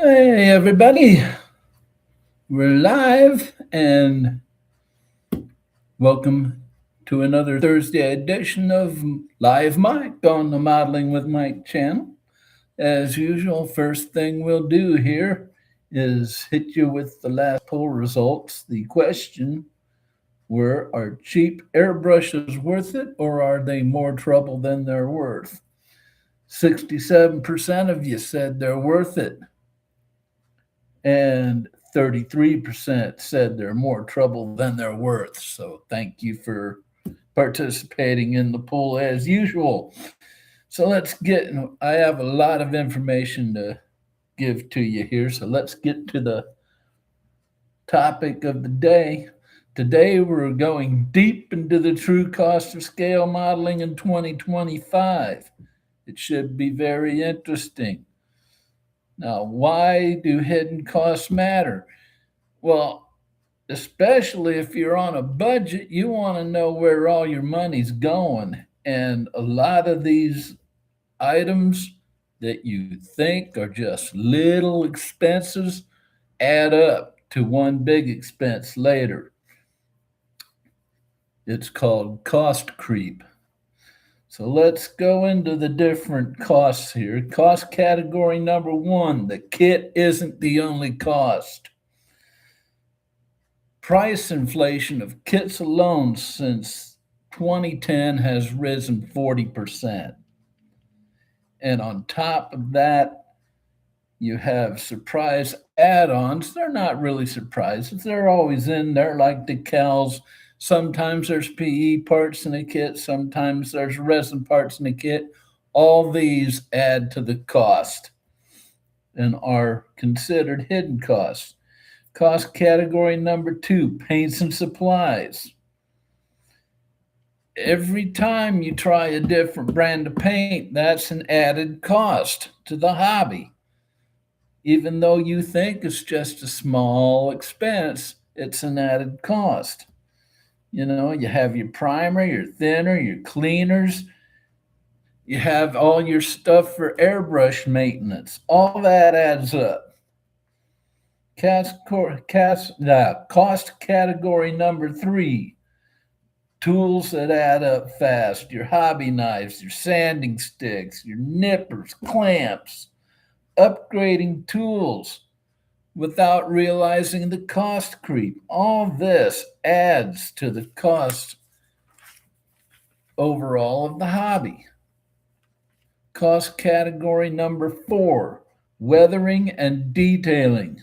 Hey, everybody. We're live and welcome to another Thursday edition of Live Mike on the Modeling with Mike channel. As usual, first thing we'll do here is hit you with the last poll results. The question were, are cheap airbrushes worth it or are they more trouble than they're worth? 67% of you said they're worth it, and 33% said they're more trouble than they're worth. So thank you for participating in the poll as usual. So let's get, I have a lot of information to give to you here. So let's get to the topic of the day. Today we're going deep into the true cost of scale modeling in 2025. It should be very interesting. Now, why do hidden costs matter? Well, especially if you're on a budget, you want to know where all your money's going. And a lot of these items that you think are just little expenses add up to one big expense later. It's called cost creep. So let's go into the different costs here. Cost category number one, the kit isn't the only cost. Price inflation of kits alone since 2010 has risen 40%. And on top of that, you have surprise add ons. They're not really surprises, they're always in there, like decals. Sometimes there's PE parts in a kit, sometimes there's resin parts in a kit. All these add to the cost and are considered hidden costs. Cost category number two, paints and supplies. Every time you try a different brand of paint, that's an added cost to the hobby. Even though you think it's just a small expense, it's an added cost. You know, you have your primer, your thinner, your cleaners, you have all your stuff for airbrush maintenance. All that adds up. Cost category number three, tools that add up fast. Your hobby knives, your sanding sticks, your nippers, clamps, upgrading tools without realizing the cost creep. All this adds to the cost overall of the hobby. Cost category number four, weathering and detailing.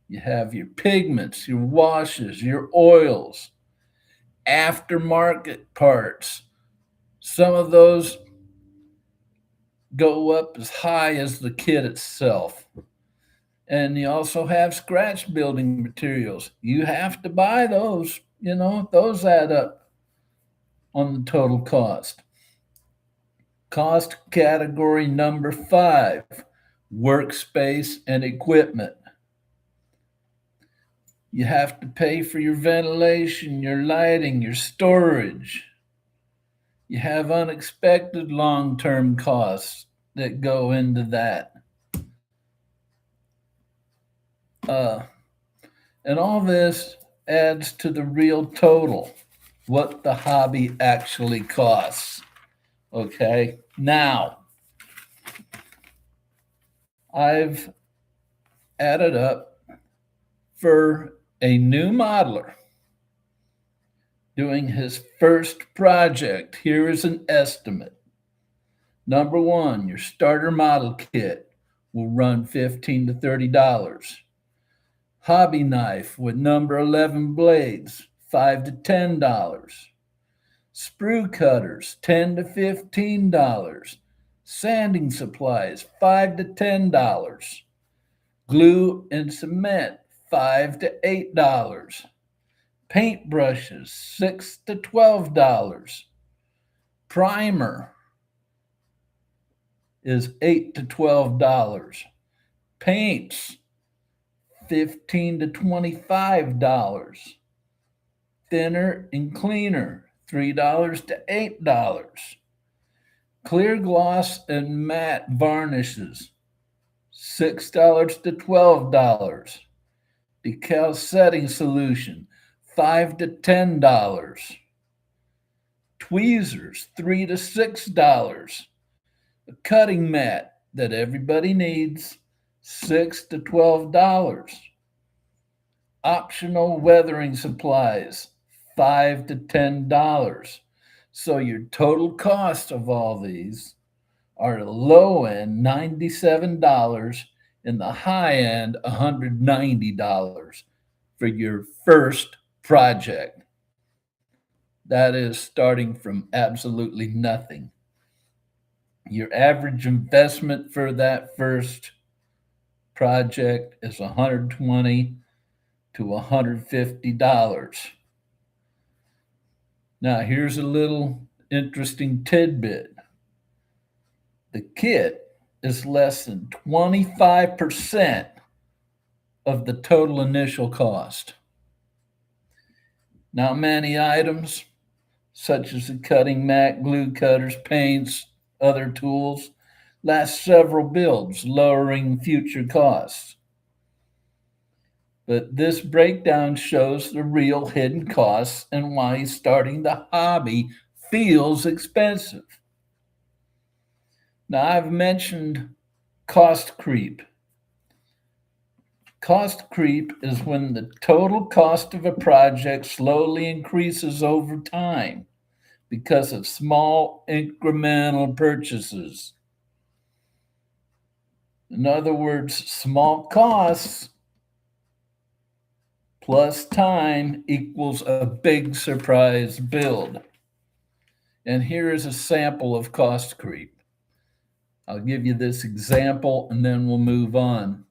You have your pigments, your washes, your oils, aftermarket parts. Some of those go up as high as the kit itself. And you also have scratch building materials. You have to buy those, those add up on the total cost. Cost category number five, workspace and equipment. You have to pay for your ventilation, your lighting, your storage. You have unexpected long term costs that go into that. Uh, and all this adds to the real total, what the hobby actually costs. Okay, now I've added up for a new modeler doing his first project. Here is an estimate. Number one, your starter model kit will run $15 to $30. Hobby knife with number 11 blades, $5 to $10. Sprue cutters, $10 to $15. Sanding supplies, $5 to $10. Glue and cement, $5 to $8. Paint brushes, $6 to $12. Primer is $8 to $12. Paints, $15 to $25. Thinner and cleaner, $3 to $8. Clear gloss and matte varnishes, $6 to $12. Decal setting solution, $5 to $10. Tweezers, $3 to $6. A cutting mat that everybody needs, $6 to $12. Optional weathering supplies, $5 to $10. So your total cost of all these are low end $97 and the high end $190 for your first project. That is starting from absolutely nothing. Your average investment for that first project is $120 to $150. Now, here's a little interesting tidbit. The kit is less than 25% of the total initial cost. Now, many items, such as the cutting mat, glue cutters, paints, other tools, last several builds, lowering future costs. But this breakdown shows the real hidden costs and why starting the hobby feels expensive. Now, I've mentioned cost creep. Cost creep is when the total cost of a project slowly increases over time because of small incremental purchases. In other words, small costs plus time equals a big surprise build. And here is a sample of cost creep. I'll give you this example and then we'll move on.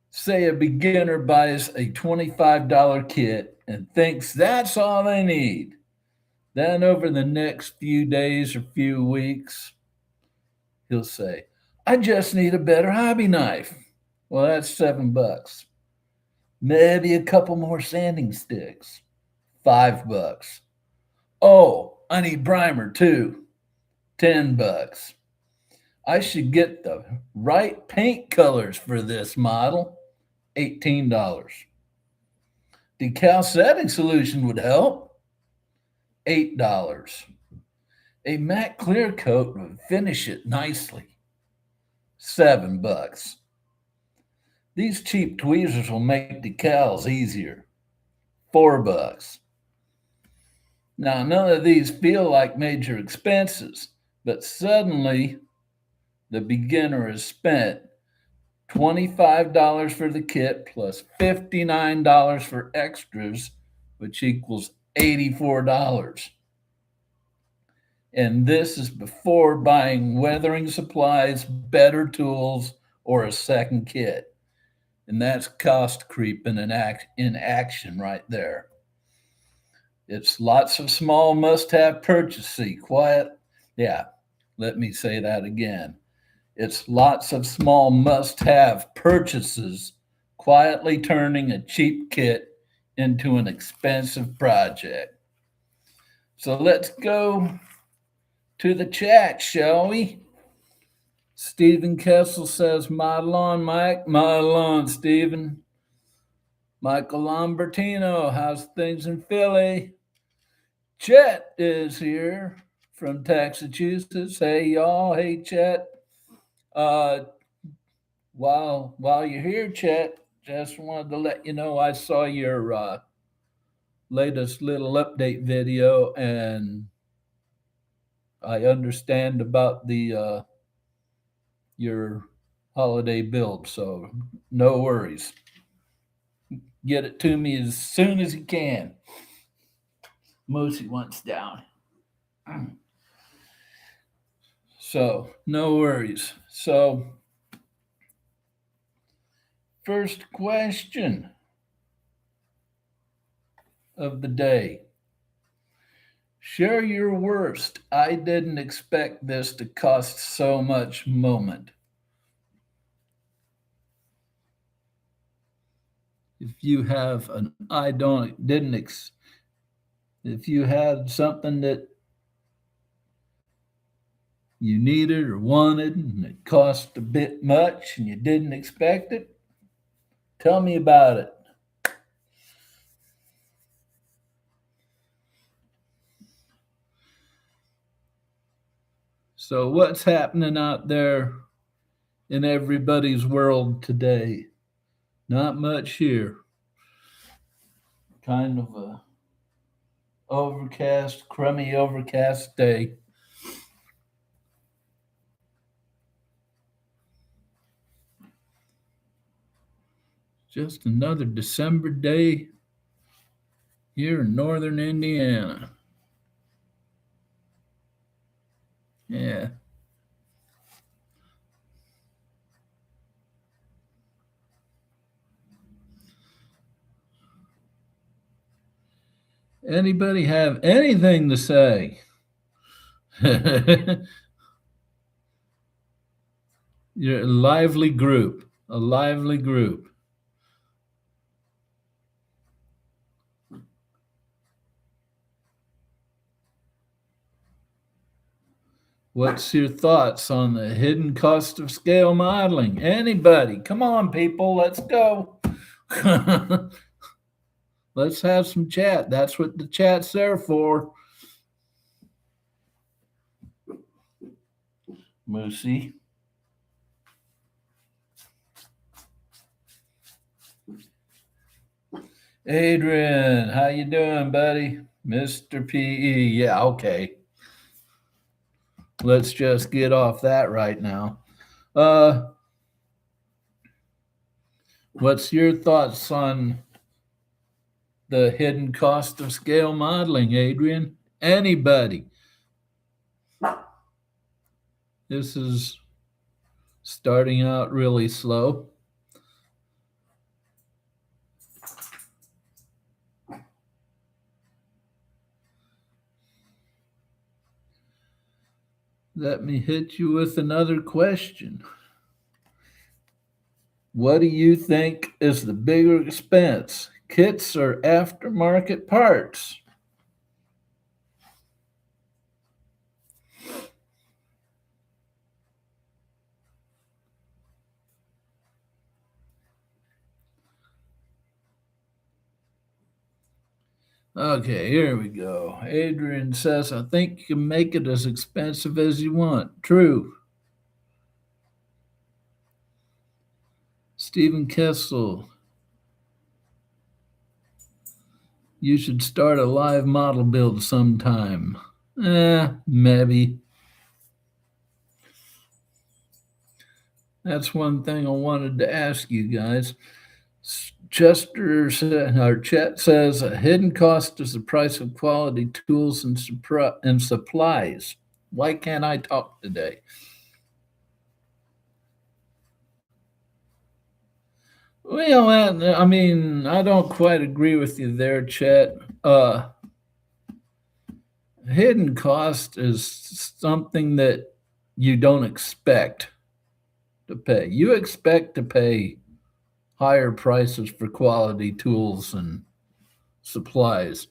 Say a beginner buys a $25 kit and thinks that's all they need. Then over the next few days or few weeks, he'll say, I just need a better hobby knife. Well, that's $7. Maybe a couple more sanding sticks, $5. Oh, I need primer too, $10. I should get the right paint colors for this model, $18. Decal setting solution would help, $8. A matte clear coat would finish it nicely, $7. These cheap tweezers will make decals easier, $4. Now, none of these feel like major expenses, but suddenly the beginner has spent $25 for the kit plus $59 for extras, which equals $84. And this is before buying weathering supplies, better tools, or a second kit. And that's cost creep in action right there. It's lots of small must-have purchases. Let me say that again. It's lots of small must-have purchases, quietly turning a cheap kit into an expensive project. So let's go to the chat, shall we? Stephen Kessel says, model on, Mike. Model on, Stephen. Michael Lambertino, how's things in Philly? Chet is here from Massachusetts. Hey, y'all. Hey, Chet. While you're here, Chet, just wanted to let you know I saw your latest little update video, and I understand about the your holiday build, so no worries. Get it to me as soon as you can. Moosey wants down. So no worries. So first question of the day. Share your worst. I didn't expect this to cost so much moment. If you have an if you had something that you needed or wanted and it cost a bit much and you didn't expect it? Tell me about it. So, what's happening out there in everybody's world today? Not much here. Kind of a overcast, crummy overcast day. Just another December day here in northern Indiana. Yeah. Anybody have anything to say? You're a lively group. A lively group. What's your thoughts on the hidden cost of scale modeling? Anybody? Come on, people, let's go. Let's have some chat. That's what the chat's there for. Moosey. Adrian, how you doing, buddy? Mr. PE. Yeah, okay. Let's just get off that right now. What's your thoughts on the hidden cost of scale modeling, Adrian? Anybody? This is starting out really slow. Let me hit you with another question. What do you think is the bigger expense, kits or aftermarket parts? Okay, here we go. Adrian says, I think you can make it as expensive as you want. True. Stephen Kessel, you should start a live model build sometime. Maybe. That's one thing I wanted to ask you guys. Chester or Chet says a hidden cost is the price of quality tools and supplies. Why can't I talk today? Well, I mean, I don't quite agree with you there, Chet. Hidden cost is something that you don't expect to pay. You expect to pay higher prices for quality tools and supplies.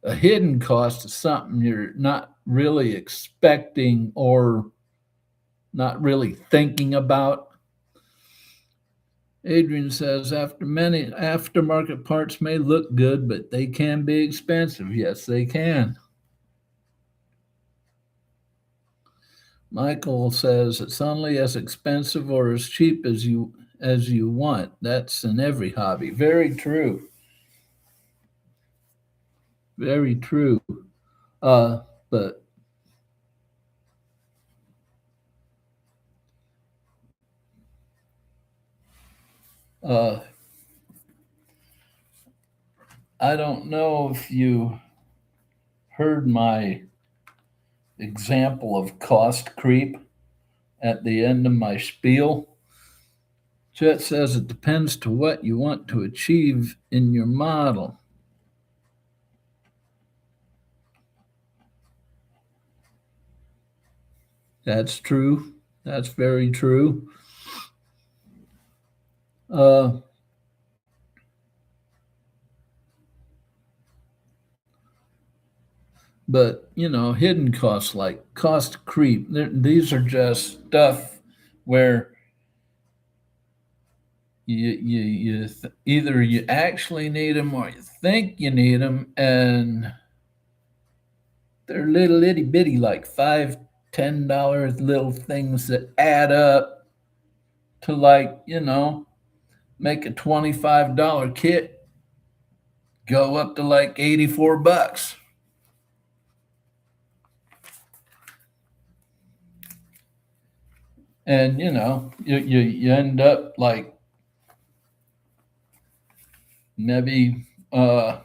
A hidden cost is something you're not really expecting or not really thinking about. Adrian says, after many aftermarket parts may look good, but they can be expensive. Yes, they can. Michael says it's only as expensive or as cheap as you want. That's in every hobby. Very true. Very true. But I don't know if you heard my example of cost creep at the end of my spiel. Chet says it depends to what you want to achieve in your model. That's true. That's very true. Uh, But hidden costs like cost creep. These are just stuff where either you actually need them or you think you need them, and they're little itty bitty, like $5, $10 little things that add up to, like, make a $25 kit go up to like $84. And you end up like maybe I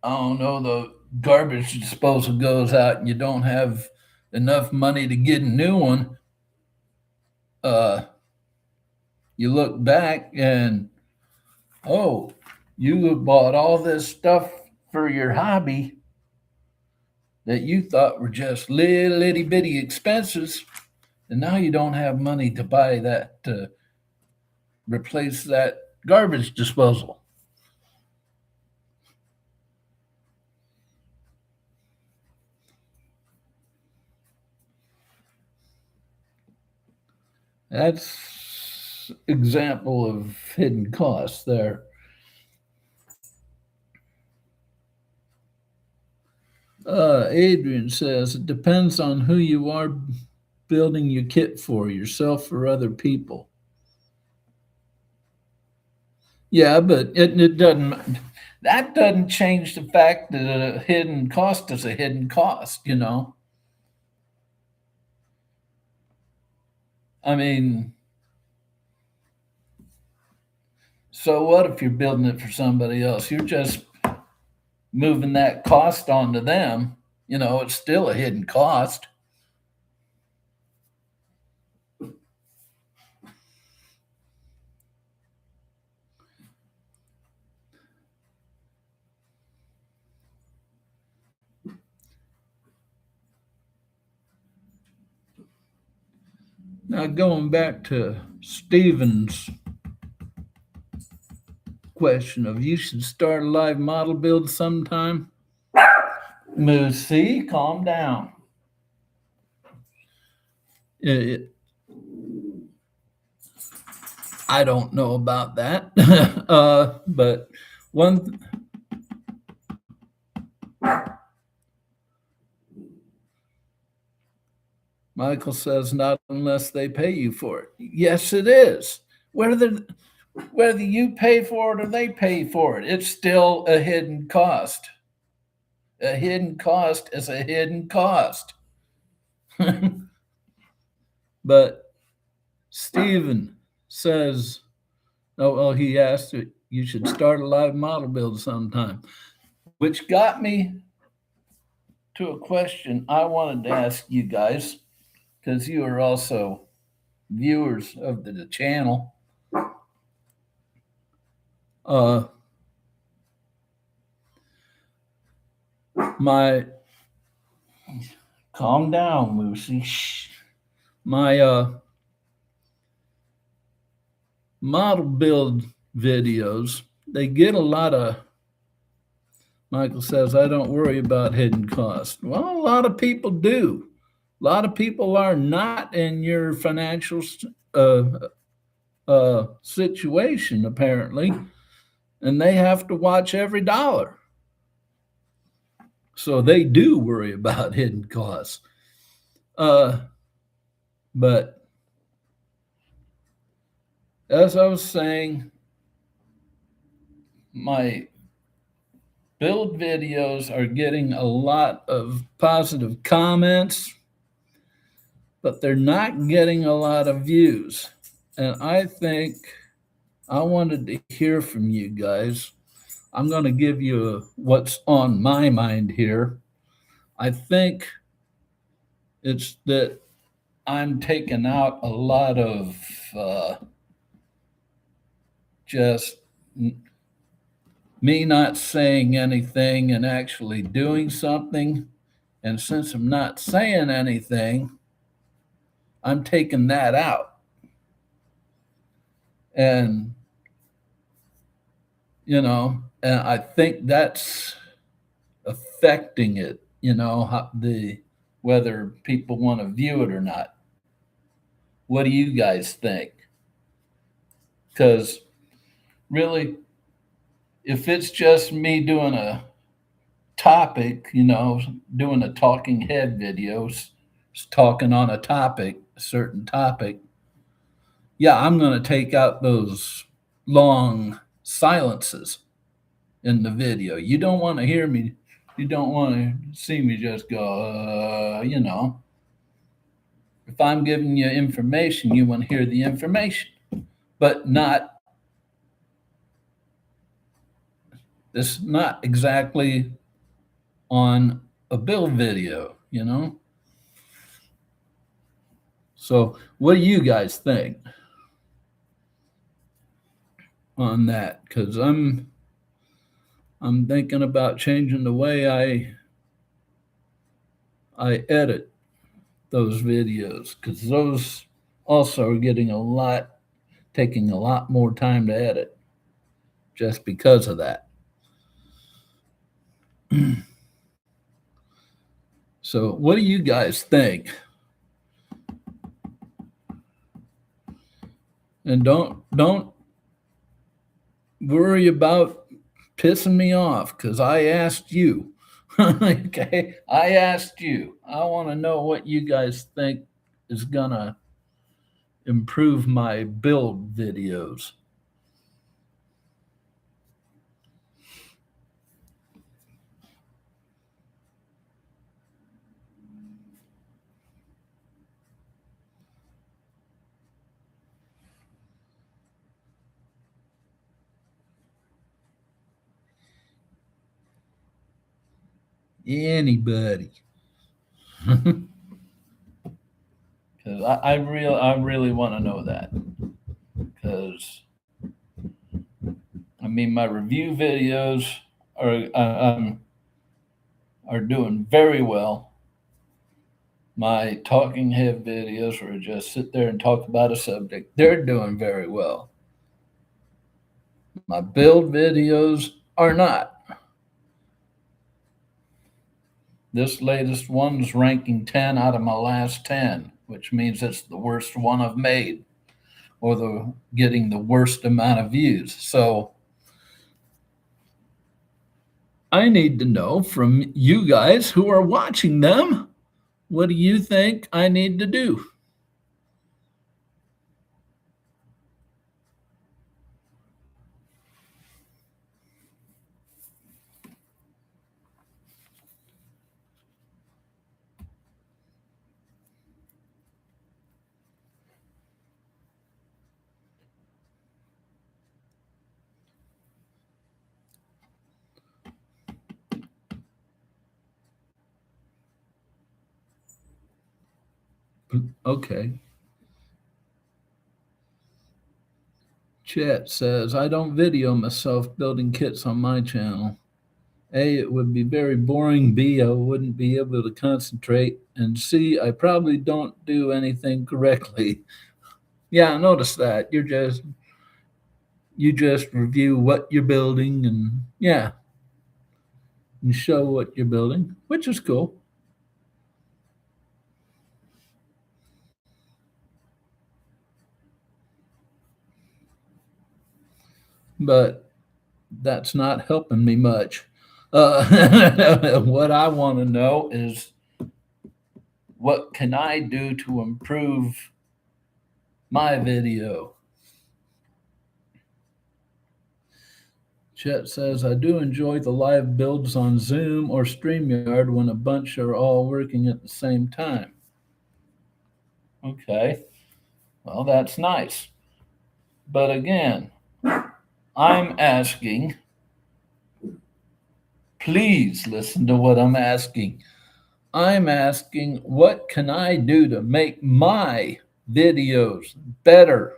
don't know, the garbage disposal goes out and you don't have enough money to get a new one. uh you look back and, oh, you bought all this stuff for your hobby that you thought were just little itty bitty expenses, and now you don't have money to buy that to replace that garbage disposal. That's example of hidden costs there. Adrian says it depends on who you are building your kit for, yourself or other people. Yeah, but it doesn't. That doesn't change the fact that a hidden cost is a hidden cost. I mean, so what if you're building it for somebody else? You're just moving that cost onto them. It's still a hidden cost. Now, going back to Stephen's question of you should start a live model build sometime. Moosey, calm down. I don't know about that. But one, Michael says, not unless they pay you for it. Yes, it is. Whether you pay for it or they pay for it, it's still a hidden cost. A hidden cost is a hidden cost. But Stephen says, oh, well, he asked it, you should start a live model build sometime, which got me to a question I wanted to ask you guys, because you are also viewers of the channel. My Calm down, Lucy. Shh. My model build videos, they get a lot of, Michael says, I don't worry about hidden costs. Well, a lot of people do. A lot of people are not in your financial situation, apparently, and they have to watch every dollar. So they do worry about hidden costs. But as I was saying, my build videos are getting a lot of positive comments, but they're not getting a lot of views. And I think I wanted to hear from you guys. I'm going to give you what's on my mind here. I think it's that I'm taking out a lot of just me not saying anything and actually doing something. And since I'm not saying anything, I'm taking that out. And, and I think that's a affecting it, whether people want to view it or not. What do you guys think? Because really, if it's just me doing a topic, doing a talking head videos, talking on a topic, a certain topic, yeah, I'm going to take out those long silences in the video. You don't want to hear me. You don't want to see me just go, If I'm giving you information, you want to hear the information, but it's not exactly on a build video. So what do you guys think on that? Because I'm thinking about changing the way I edit those videos, because those also are taking a lot more time to edit just because of that. So what do you guys think? And don't worry about pissing me off, because I asked you. Okay, I asked you. I want to know what you guys think is gonna improve my build videos. Anybody. Because I really want to know that. Because my review videos are doing very well. My talking head videos, where I just sit there and talk about a subject, they're doing very well. My build videos are not. This latest one's ranking 10 out of my last 10, which means it's the worst one I've made, or getting the worst amount of views. So I need to know from you guys who are watching them, what do you think I need to do? Okay. Chat says, I don't video myself building kits on my channel. A, it would be very boring. B, I wouldn't be able to concentrate. And C, I probably don't do anything correctly. Yeah, I noticed that. You just review what you're building, and yeah, and show what you're building, which is cool. But that's not helping me much. What I want to know is, what can I do to improve my video? Chet says, I do enjoy the live builds on Zoom or StreamYard when a bunch are all working at the same time. Okay, well, that's nice. But again, I'm asking, please listen to what I'm asking. I'm asking, what can I do to make my videos better?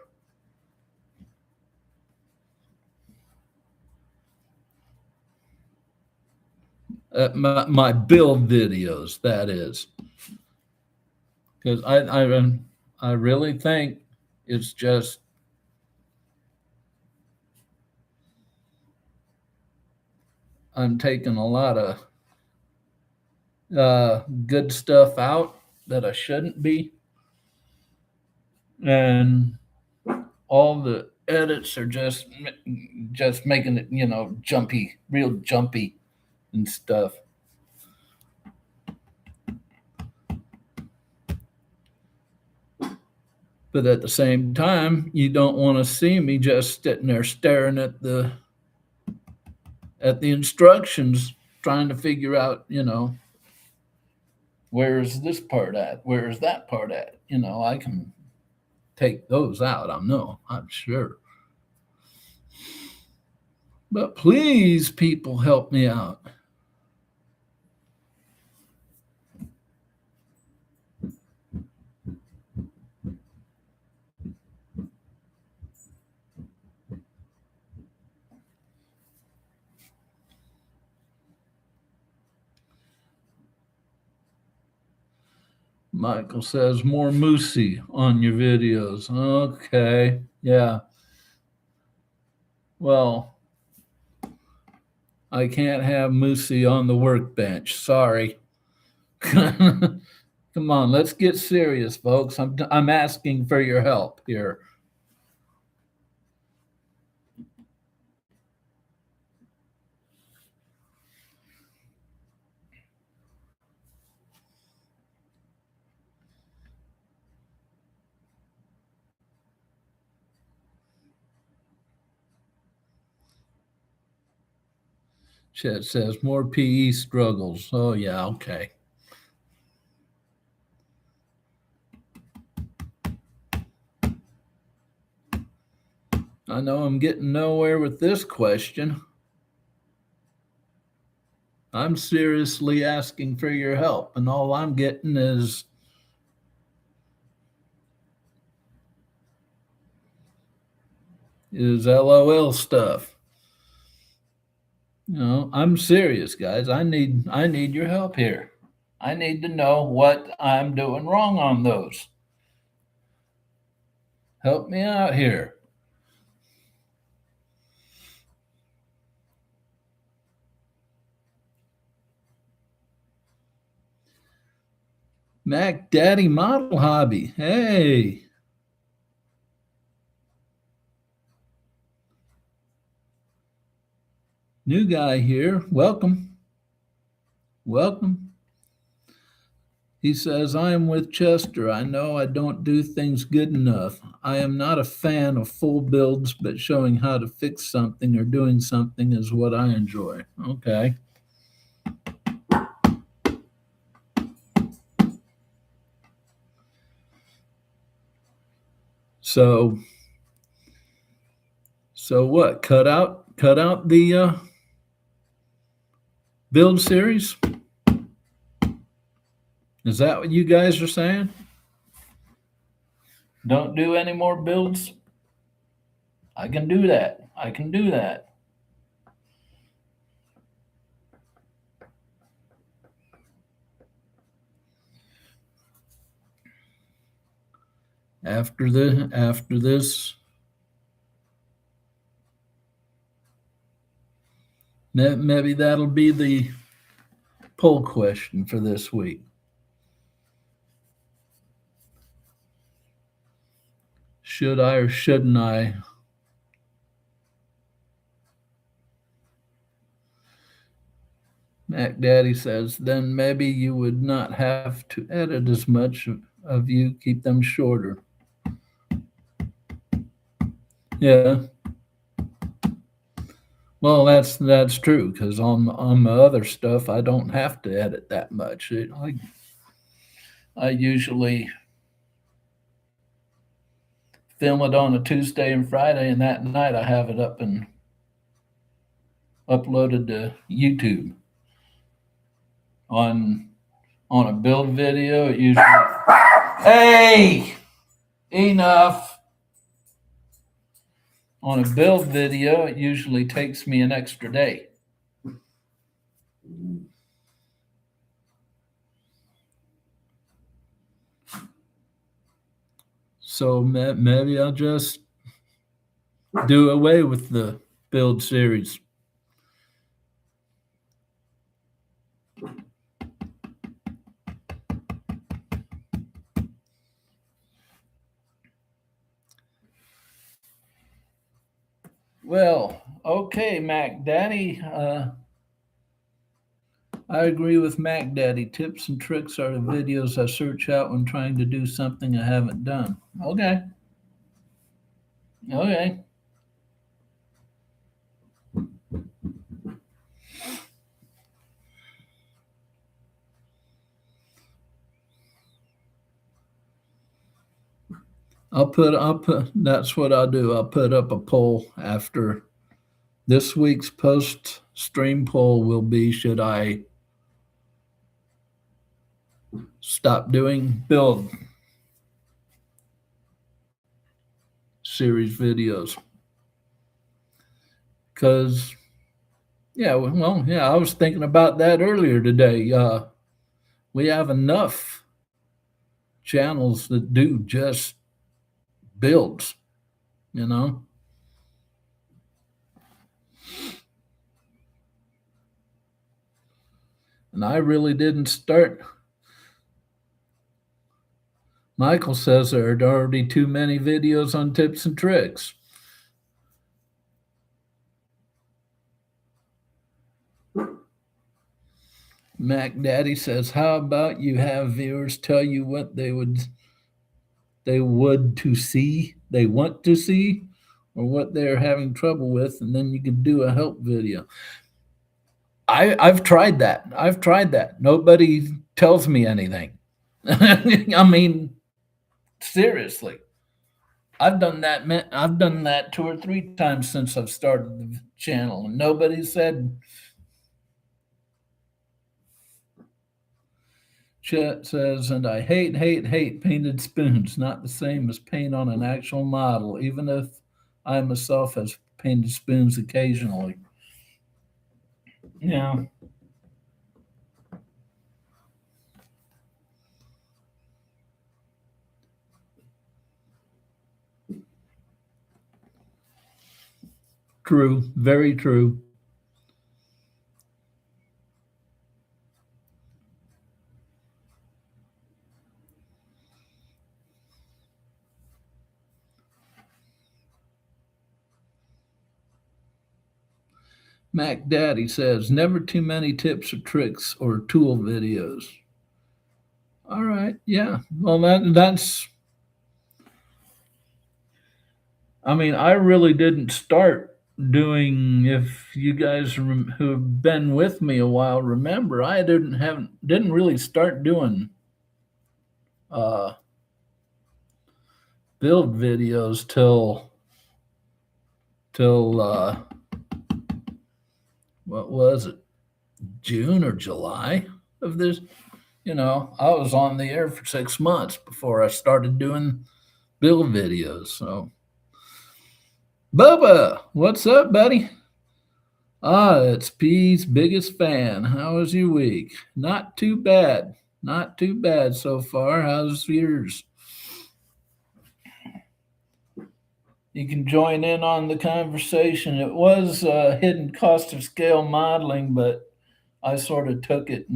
My build videos, that is. Because I really think it's just I'm taking a lot of good stuff out that I shouldn't be, and all the edits are just making it, jumpy, real jumpy and stuff. But at the same time, you don't want to see me just sitting there staring at the instructions, trying to figure out, where's this part at? Where's that part at? I can take those out. I'm sure. But please, people, help me out. Michael says more Moosey on your videos. Okay. Yeah. Well, I can't have Moosey on the workbench. Sorry. Come on, let's get serious, folks. I'm asking for your help here. Chet says more PE struggles. Oh yeah, okay. I know I'm getting nowhere with this question. I'm seriously asking for your help, and all I'm getting is LOL stuff. I'm serious, guys. I need your help here. I need to know what I'm doing wrong on those. Help me out here. Mac Daddy Model Hobby. Hey. New guy here. Welcome. Welcome. He says, I am with Chester. I know I don't do things good enough. I am not a fan of full builds, but showing how to fix something or doing something is what I enjoy. Okay. So what? Cut out the build series? Is that what you guys are saying? Don't do any more builds? I can do that. I can do that. After this, maybe that'll be the poll question for this week. Should I or shouldn't I? Mac Daddy says, then maybe you would not have to edit as much of you, keep them shorter. Yeah. Well, that's true, because on my other stuff, I don't have to edit that much. I usually film it on a Tuesday and Friday, and that night I have it up and uploaded to YouTube. On a build video, it usually. Hey, enough. On a build video, it usually takes me an extra day. So maybe I'll just do away with the build series. Well, okay, Mac Daddy. I agree with Mac Daddy. Tips and tricks are the videos I search out when trying to do something I haven't done. Okay, okay. That's what I'll do. I'll put up a poll after this week's post stream poll will be, should I stop doing build series videos? Because, yeah, well, yeah, I was thinking about that earlier today. We have enough channels that do just builds, you know? And I really didn't start. Michael says there are already too many videos on tips and tricks. Mac Daddy says, how about you have viewers tell you what they want to see, or what they're having trouble with, and then you can do a help video. I've tried that. I've tried that. Nobody tells me anything. I mean, seriously. I've done that. I've done that 2 or 3 times since I've started the channel, and nobody said. Chet says, and I hate painted spoons. Not the same as paint on an actual model, even if I myself has painted spoons occasionally. Yeah, true. Very true. Mac Daddy says, never too many tips or tricks or tool videos. All right. Yeah. Well, that's. I mean, I really didn't start doing. If you guys who have been with me a while remember, I didn't really start doing uh, build videos till what was it, June or July of this. I was on the air for 6 months before I started doing build videos. So, Bubba, what's up, buddy? It's P's biggest fan. How was your week? Not too bad. Not too bad so far. How's yours? You can join in on the conversation. It was hidden cost of scale modeling, but I sort of took it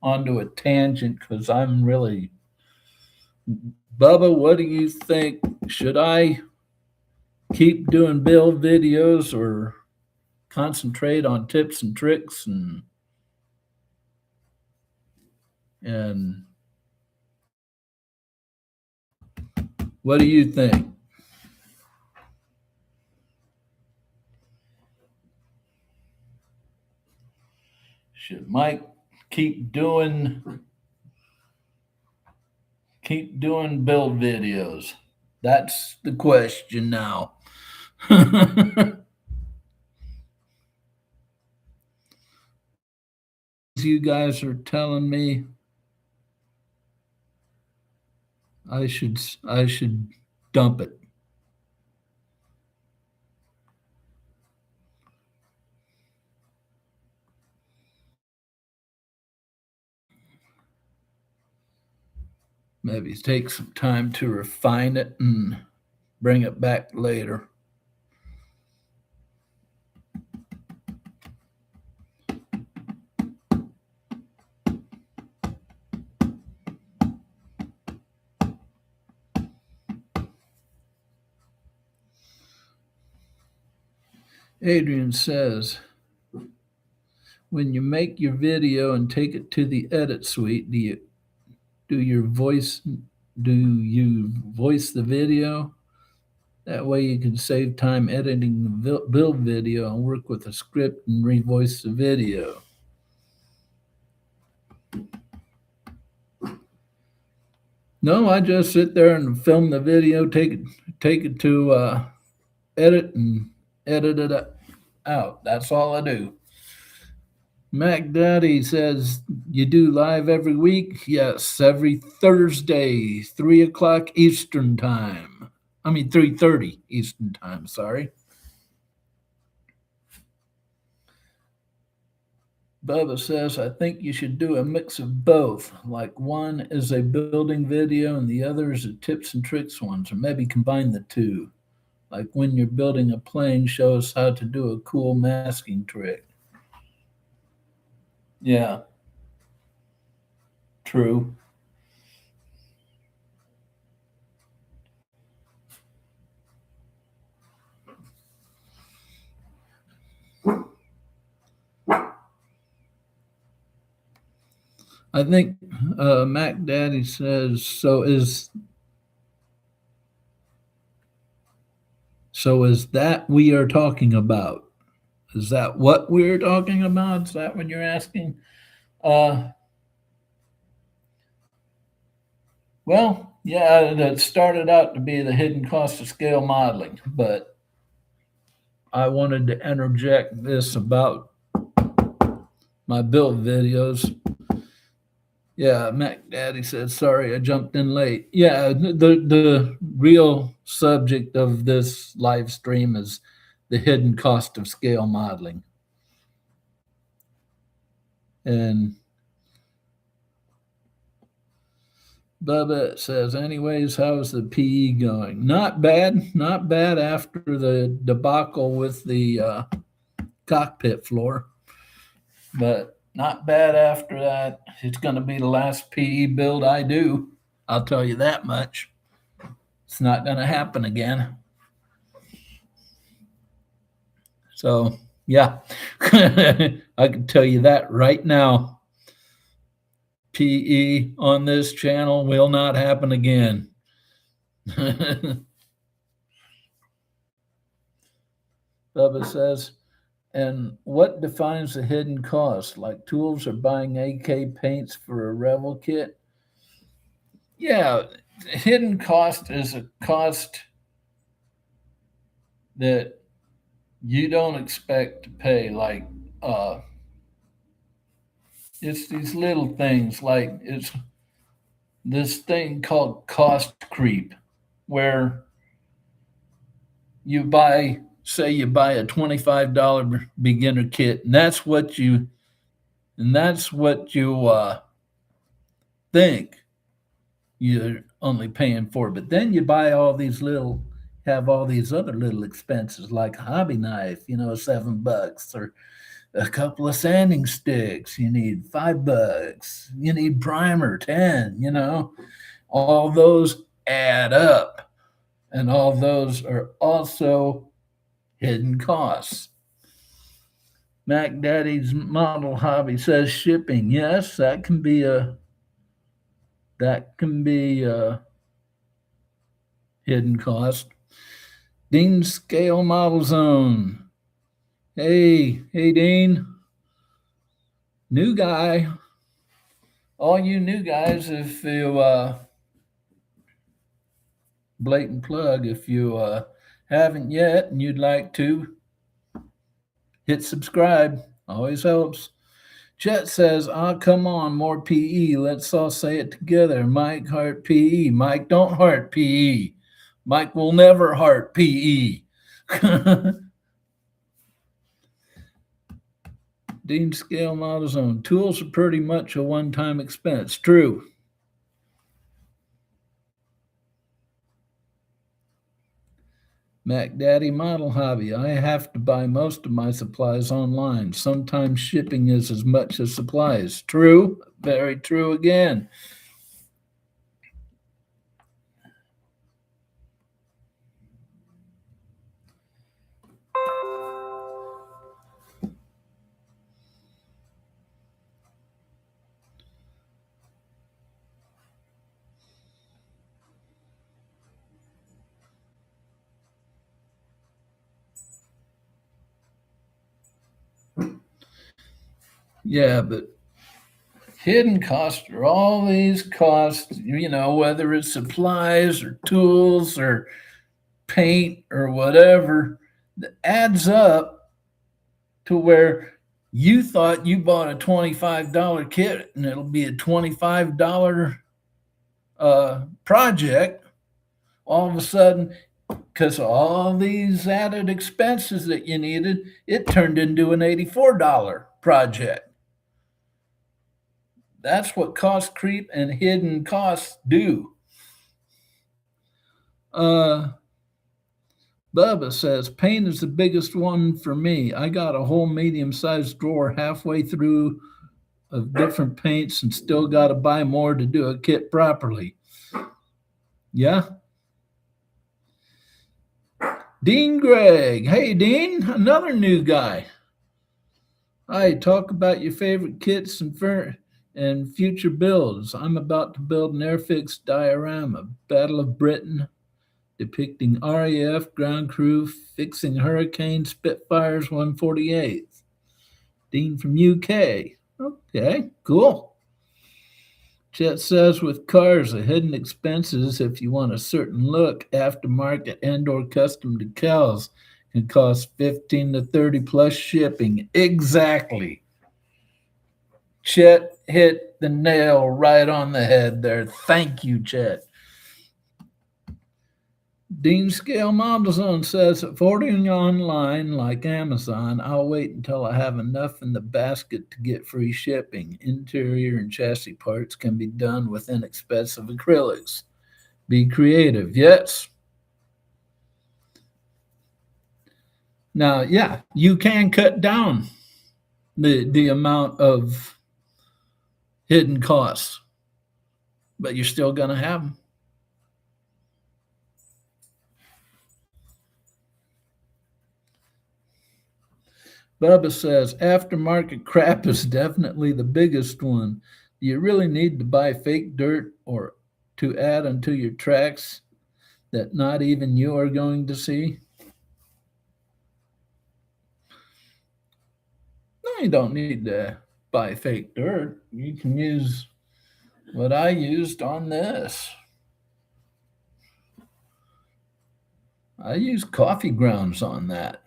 onto a tangent because I'm really. Bubba, what do you think? Should I keep doing build videos or concentrate on tips and tricks and what do you think? Should Mike keep doing build videos? That's the question now. You guys are telling me I should dump it. Maybe take some time to refine it and bring it back later. Adrian says, when you make your video and take it to the edit suite, do you voice the video? That way you can save time editing the build video and work with a script and revoice the video. No, I just sit there and film the video, take it to edit and edit it out. That's all I do. Mac Daddy says, you do live every week? Yes, every Thursday, 3 o'clock Eastern time. 3:30 Eastern time, sorry. Bubba says, I think you should do a mix of both. Like one is a building video and the other is a tips and tricks ones, or maybe combine the two. Like when you're building a plane, show us how to do a cool masking trick. Yeah, true. I think Mac Daddy says, so is that we are talking about? Is that what we're talking about? Is that what you're asking? Well, yeah, that started out to be the hidden cost of scale modeling, but I wanted to interject this about my build videos. Yeah, Mac Daddy said, sorry, I jumped in late. Yeah, the real subject of this live stream is the hidden cost of scale modeling. And Bubba says, anyways, how's the PE going? Not bad. Not bad after the debacle with the cockpit floor, but not bad after that. It's going to be the last PE build I do. I'll tell you that much. It's not going to happen again. So, yeah, I can tell you that right now. PE on this channel will not happen again. Bubba says, and what defines the hidden cost? Like tools or buying AK paints for a Revel kit? Yeah, hidden cost is a cost that you don't expect to pay. Like, it's these little things, like it's this thing called cost creep, where you buy, say you buy a $25 beginner kit, and that's what you think you're only paying for. But then you buy have all these other little expenses like a hobby knife, $7, or a couple of sanding sticks, you need $5, you need primer, 10, all those add up. And all those are also hidden costs. Mac Daddy's model hobby says shipping. Yes, that can be a hidden cost. Dean Scale Model Zone. Hey, Dean. New guy. All you new guys, if you blatant plug, if you haven't yet and you'd like to, hit subscribe. Always helps. Chet says, come on, more PE. Let's all say it together. Mike heart PE. Mike don't heart PE. Mike will never heart PE. Dean Scale Model Zone. Tools are pretty much a one-time expense. True. Mac Daddy Model Hobby. I have to buy most of my supplies online. Sometimes shipping is as much as supplies. True. Very true again. Yeah, but hidden costs are all these costs, whether it's supplies or tools or paint or whatever, that adds up to where you thought you bought a $25 kit and it'll be a $25 project. All of a sudden, because of all these added expenses that you needed, it turned into an $84 project. That's what cost creep and hidden costs do. Uh, Bubba says paint is the biggest one for me. I got a whole medium sized drawer halfway through of different paints and still got to buy more to do a kit properly. Yeah. Dean Gregg. Hey, Dean, another new guy. Hi, talk about your favorite kits and future builds. I'm about to build an Airfix diorama, Battle of Britain, depicting RAF ground crew fixing Hurricane Spitfires 148. Dean from UK. Okay, cool. Chet says with cars, the hidden expenses, if you want a certain look, aftermarket and or custom decals can cost 15 to 30 plus shipping. Exactly. Chet hit the nail right on the head there. Thank you, Chet. Dean Scale Model Zone says, if ordering online like Amazon, I'll wait until I have enough in the basket to get free shipping. Interior and chassis parts can be done with inexpensive acrylics. Be creative. Yes. Now, yeah, you can cut down the amount of hidden costs, but you're still going to have them. Bubba says aftermarket crap is definitely the biggest one. Do you really need to buy fake dirt or to add onto your tracks that not even you are going to see? No, you don't need to buy fake dirt. You can use what I used on this. I used coffee grounds on that.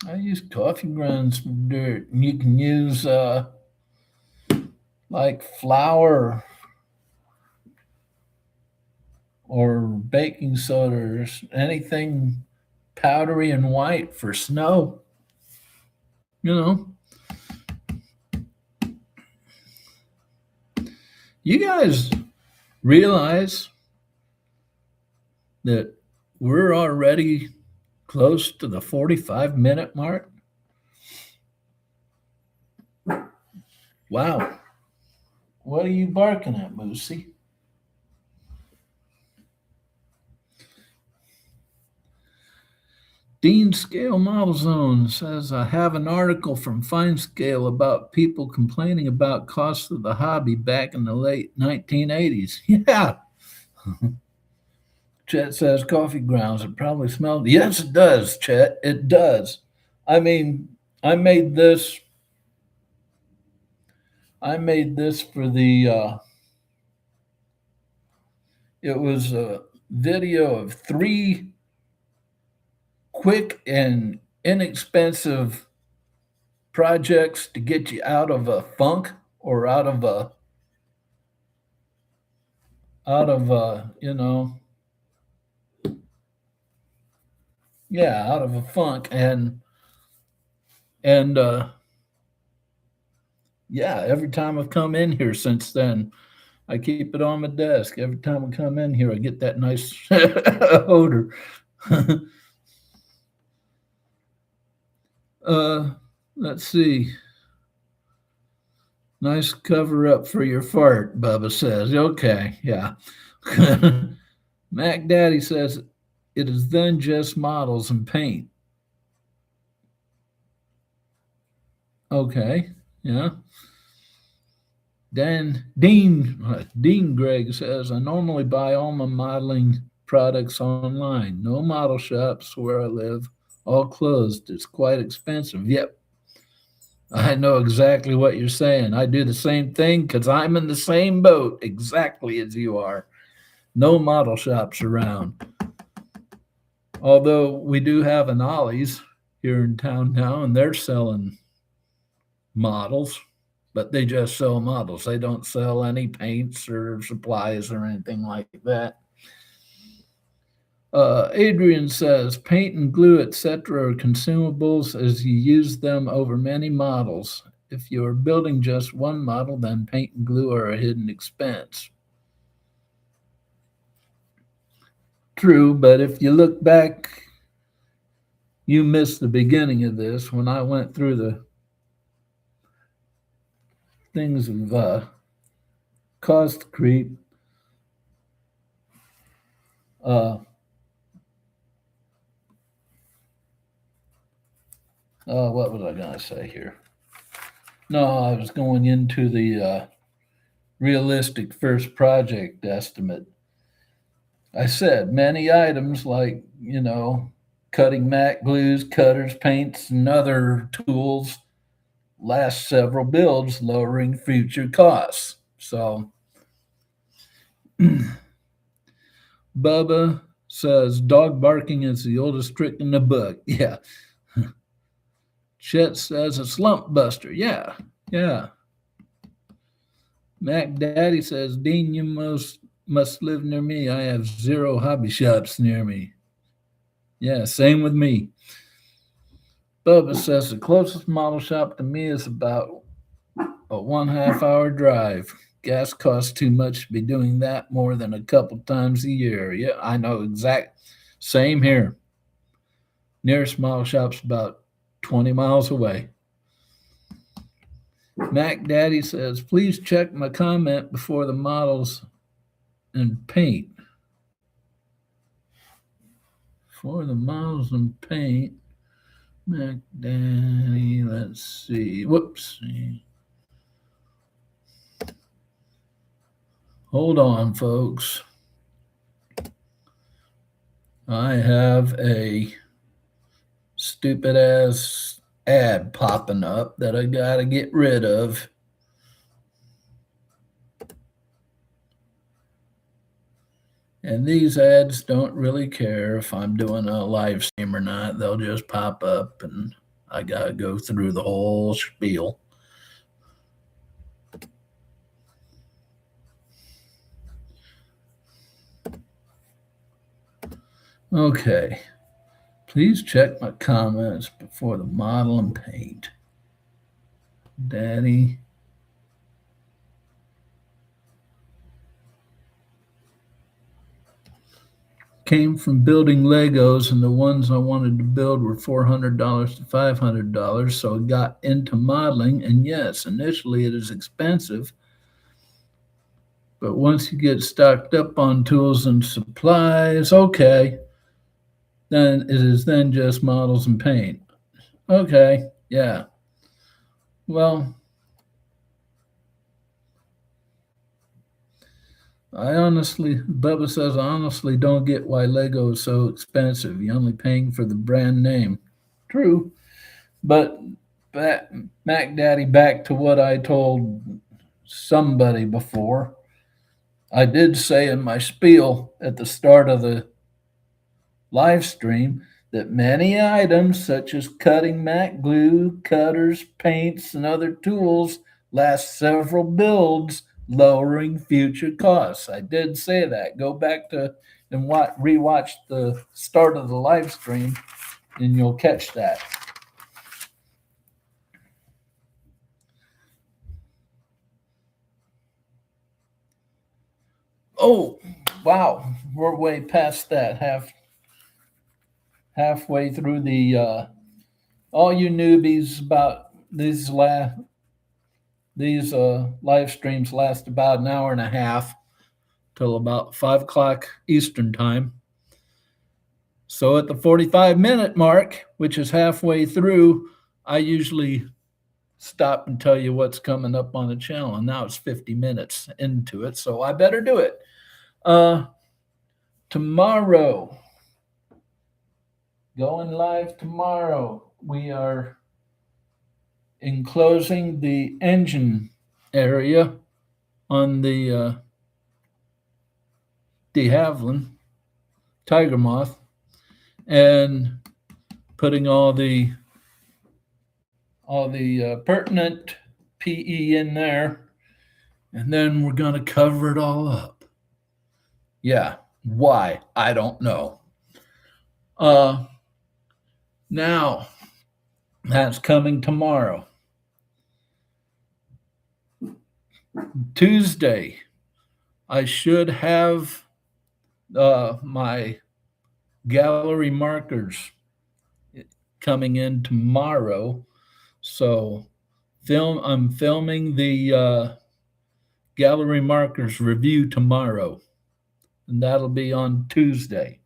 I use coffee grounds for dirt. You can use like flour or baking soda or anything powdery and white for snow. You know, you guys realize that we're already close to the 45-minute mark? Wow. What are you barking at, Moosey? Dean Scale Model Zone says, I have an article from Fine Scale about people complaining about costs of the hobby back in the late 1980s. Yeah. Chet says coffee grounds. It probably smells. Yes, it does, Chet. It does. I mean, I made this. I made this for the. It was a video of 3 quick and inexpensive projects to get you out of a funk or out of out of a funk and yeah, every time I've come in here since then, I keep it on my desk. Every time I come in here, I get that nice odor. Let's see. Nice cover up for your fart, Bubba says. Okay, yeah. Mac Daddy says it is then just models and paint. Okay, yeah. Dean Gregg says I normally buy all my modeling products online. No model shops where I live, all closed. It's quite expensive. Yep, I know exactly what you're saying. I do the same thing because I'm in the same boat exactly as you are. No model shops around. Although we do have an Ollie's here in town now, and they're selling models, but they just sell models. They don't sell any paints or supplies or anything like that. Adrian says paint and glue, etc., are consumables as you use them over many models. If you're building just one model, then paint and glue are a hidden expense. True, but if you look back, you missed the beginning of this when I went through the things of cost creep. What was I going to say here? No, I was going into the realistic first project estimate. I said many items like, cutting mat glues, cutters, paints, and other tools last several builds, lowering future costs. So, Bubba says dog barking is the oldest trick in the book. Yeah. Chet says a slump buster. Yeah. Yeah. Mac Daddy says, Dean, you must live near me. I have 0 hobby shops near me. Yeah, same with me. Bubba says the closest model shop to me is about a 1.5 hour drive. Gas costs too much to be doing that more than a couple times a year. Yeah, I know exact. Same here. Nearest model shop's about 20 miles away. Mac Daddy says, please check my comment before the models and paint. For the models and paint, Mac Daddy, let's see. Whoops. Hold on, folks. I have a stupid ass ad popping up that I gotta get rid of. And these ads don't really care if I'm doing a live stream or not. They'll just pop up and I gotta go through the whole spiel. Okay. Please check my comments before the model and paint. Daddy. Came from building Legos, and the ones I wanted to build were $400 to $500. So I got into modeling, and yes, initially it is expensive. But once you get stocked up on tools and supplies, okay, then it is then just models and paint. Okay, yeah. Well, Bubba says, I honestly don't get why Lego is so expensive. You're only paying for the brand name. True. But Mac Daddy, back to what I told somebody before. I did say in my spiel at the start of the live stream that many items such as cutting mat glue, cutters, paints, and other tools last several builds, lowering future costs. I did say that. Go back to and rewatch the start of the live stream and you'll catch that. Oh, wow. We're way past that. Halfway through the all you newbies about these live streams last about an hour and a half till about 5 o'clock Eastern time. So at the 45-minute mark, which is halfway through, I usually stop and tell you what's coming up on the channel. And now it's 50 minutes into it, so I better do it. tomorrow, going live tomorrow, we are enclosing the engine area on the de Havilland Tiger Moth and putting all the pertinent PE in there, and then we're gonna cover it all up. Yeah, why? I don't know. Uh, Now that's coming tomorrow. Tuesday, I should have my gallery markers coming in tomorrow. So I'm filming the gallery markers review tomorrow, and that'll be on Tuesday.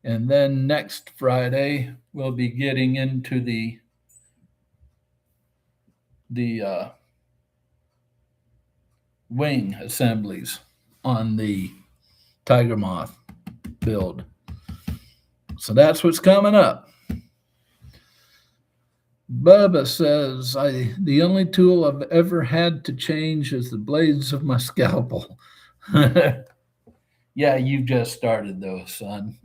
And then next Friday, we'll be getting into the wing assemblies on the Tiger Moth build. So that's what's coming up. Bubba says, the only tool I've ever had to change is the blades of my scalpel. Yeah, you just started though, son.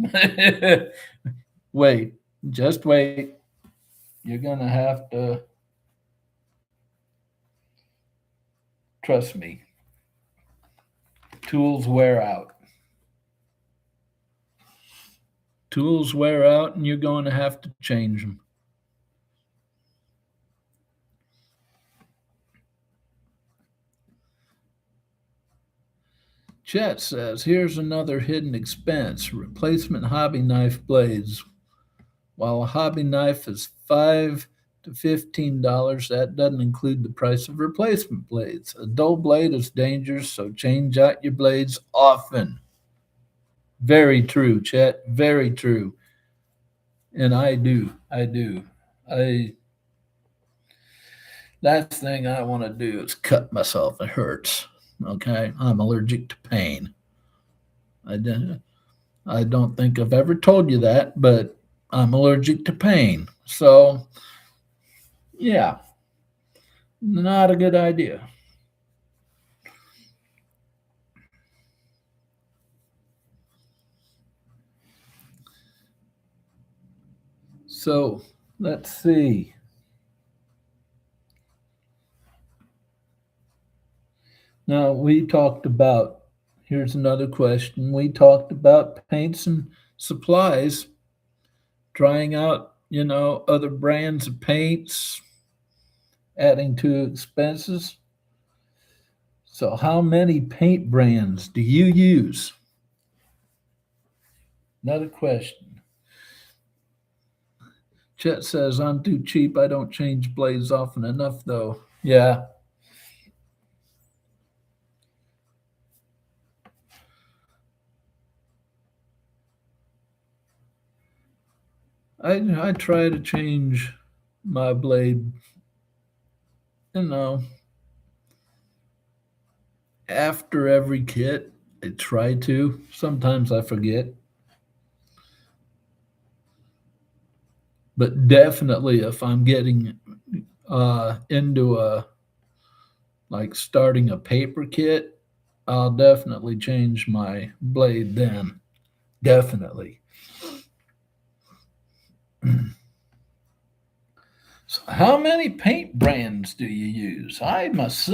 Wait, just wait. You're going to have to trust me. Tools wear out. Tools wear out, and you're going to have to change them. Chet says, here's another hidden expense, replacement hobby knife blades. While a hobby knife is $5 to $15, that doesn't include the price of replacement blades. A dull blade is dangerous, so change out your blades often. Very true, Chet. Very true. And I do. Last thing I want to do is cut myself. It hurts. Okay, I'm allergic to pain. I don't think I've ever told you that, but I'm allergic to pain. So, yeah, not a good idea. So, let's see. Now, here's another question. We talked about paints and supplies, trying out, other brands of paints, adding to expenses. So, how many paint brands do you use? Another question. Chet says, I'm too cheap. I don't change blades often enough, though. Yeah. I try to change my blade, after every kit. I try to. Sometimes I forget. But definitely if I'm getting into starting a paper kit, I'll definitely change my blade then. Definitely. So how many paint brands do you use? I have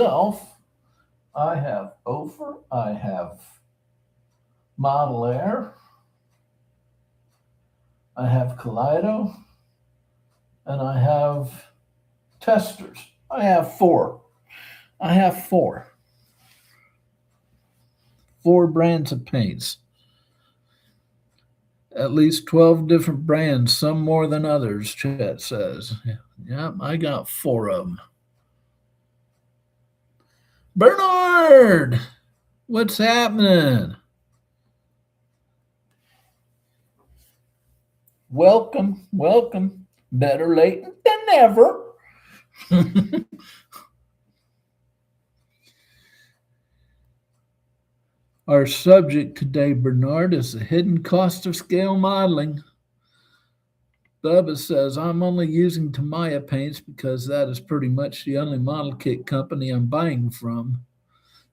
Ophir, I have Model Air, I have Kaleido, and I have Testers. I have four. Four brands of paints. At least 12 different brands, some more than others, Chet says. Yeah, I got four of them. Bernard, what's happening? Welcome. Better late than never. Our subject today, Bernard, is the hidden cost of scale modeling. Bubba says, I'm only using Tamiya paints because that is pretty much the only model kit company I'm buying from.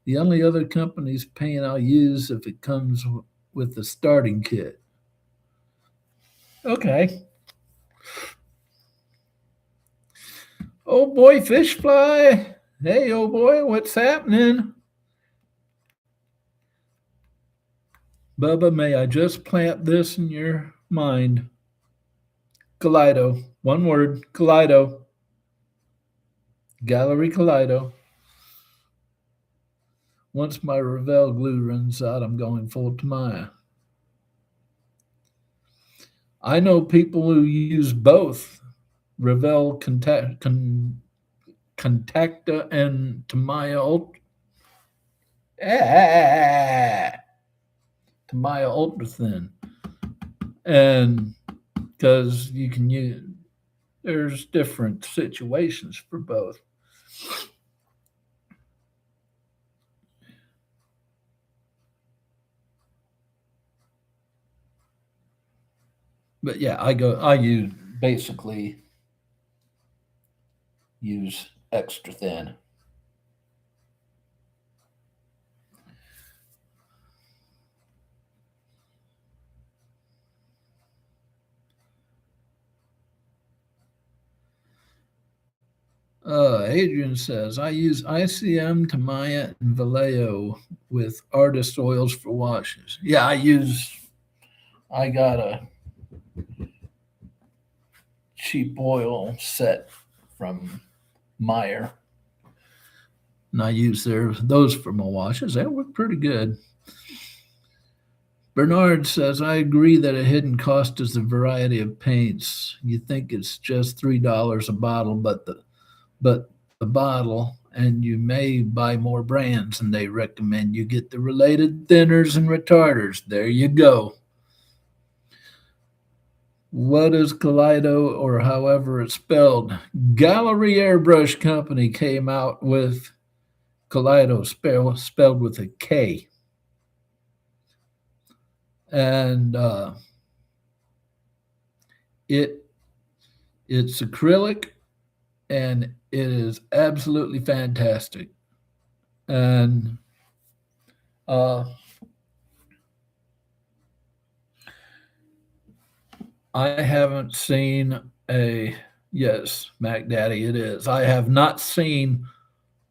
The only other company's paint I'll use if it comes with the starting kit. Okay. Oh boy, fish fly. Hey, oh boy, what's happening? Bubba, may I just plant this in your mind? Kaleido. One word, Kaleido. Gallery Kaleido. Once my Revell glue runs out, I'm going full Tamiya. I know people who use both Revell Contacta and Tamiya Ultra. Tamiya Ultra Thin. And because you can use, there's different situations for both. But yeah, I use basically use extra thin. Adrian says, I use ICM, Tamiya, and Vallejo with artist oils for washes. Yeah, I got a cheap oil set from Meyer, and I use those for my washes. They work pretty good. Bernard says, I agree that a hidden cost is the variety of paints. You think it's just $3 a bottle, but the bottle, and you may buy more brands, and they recommend you get the related thinners and retarders. There you go. What is Kaleido, or however it's spelled? Gallery Airbrush Company came out with Kaleido spelled with a K. And it's acrylic, and it is absolutely fantastic. And I haven't seen a yes, Mac Daddy, it is. I have not seen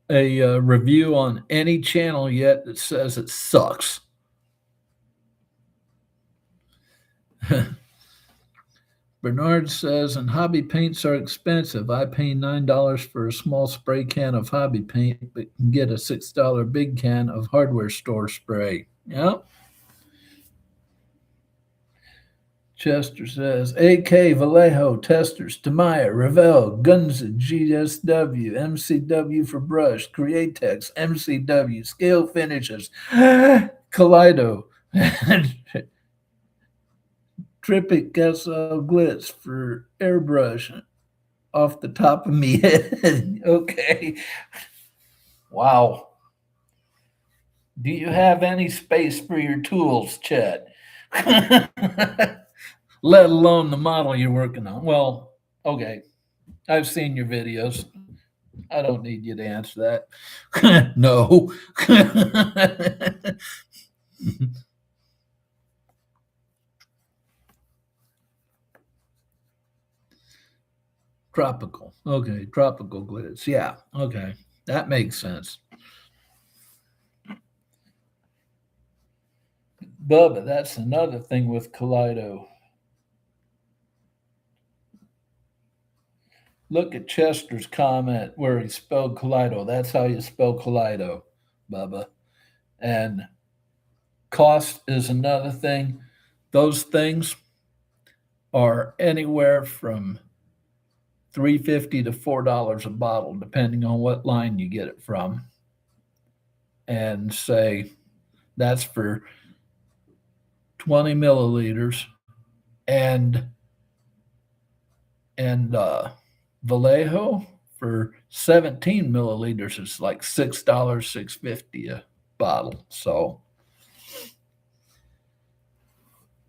a review on any channel yet that says it sucks. Bernard says, and hobby paints are expensive. I pay $9 for a small spray can of hobby paint, but can get a $6 big can of hardware store spray. Yep. Chester says, AK, Vallejo, Testers, Tamiya, Revell, Gunza, GSW, MCW for brush, Createx, MCW, Scale Finishes, Kaleido, Tripic Castle Glitz for airbrush off the top of me head. Okay. Wow. Do you have any space for your tools, Chet? Let alone the model you're working on. Well, okay. I've seen your videos. I don't need you to answer that. No. Tropical. Okay. Tropical glitz. Yeah. Okay. That makes sense. Bubba, that's another thing with Kaleido. Look at Chester's comment where he spelled Kaleido. That's how you spell Kaleido, Bubba. And cost is another thing. Those things are anywhere from $3.50 to $4 a bottle, depending on what line you get it from. And say that's for 20 milliliters, and Vallejo for 17 milliliters is like $6, $6.50 a bottle. So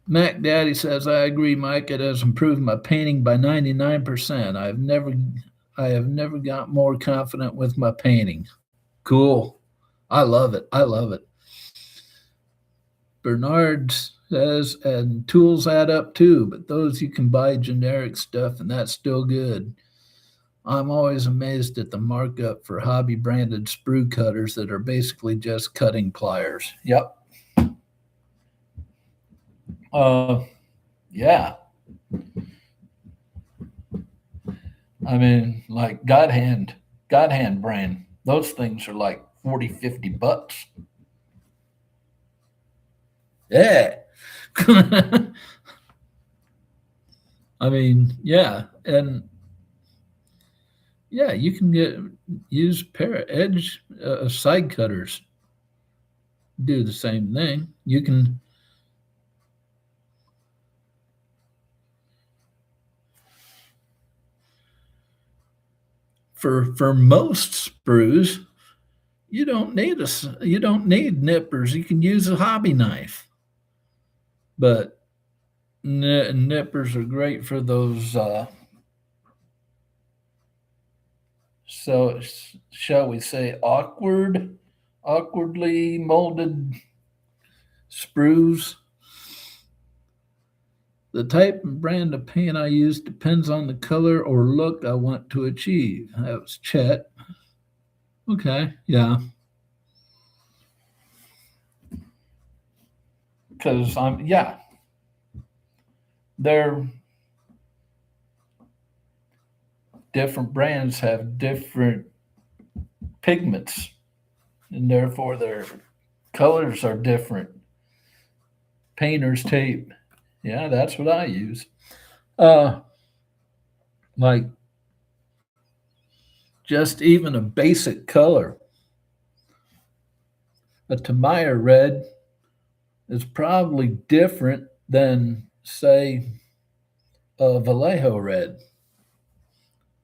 Mac Daddy says, I agree, Mike. It has improved my painting by 99%. I have never got more confident with my painting. Cool. I love it. I love it. Bernard says, and tools add up too, but those you can buy generic stuff and that's still good. I'm always amazed at the markup for hobby branded sprue cutters that are basically just cutting pliers. Yep. Yeah. I mean, like God Hand brand, those things are like 40, $50. Yeah. I mean, yeah. And yeah, you can use pair of edge side cutters, do the same thing. You can, for most sprues, you don't need nippers. You can use a hobby knife, but nippers are great for those. So shall we say awkwardly molded sprues. The type and brand of paint I use depends on the color or look I want to achieve. That was Chet. Okay, yeah. Because yeah, they're different brands have different pigments, and therefore their colors are different. Painter's tape, yeah, that's what I use. Uh, like just even a basic color, a Tamiya red is probably different than, say, a Vallejo red.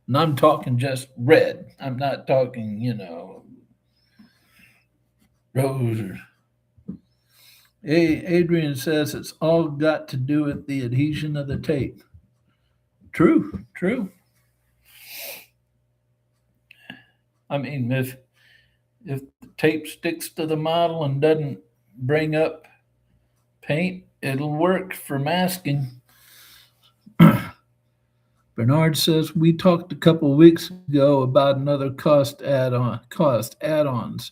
And I'm talking just red. I'm not talking, rose. Adrian says it's all got to do with the adhesion of the tape. True, true. I mean, if the tape sticks to the model and doesn't bring up paint, it'll work for masking. Bernard says we talked a couple of weeks ago about another cost add-ons.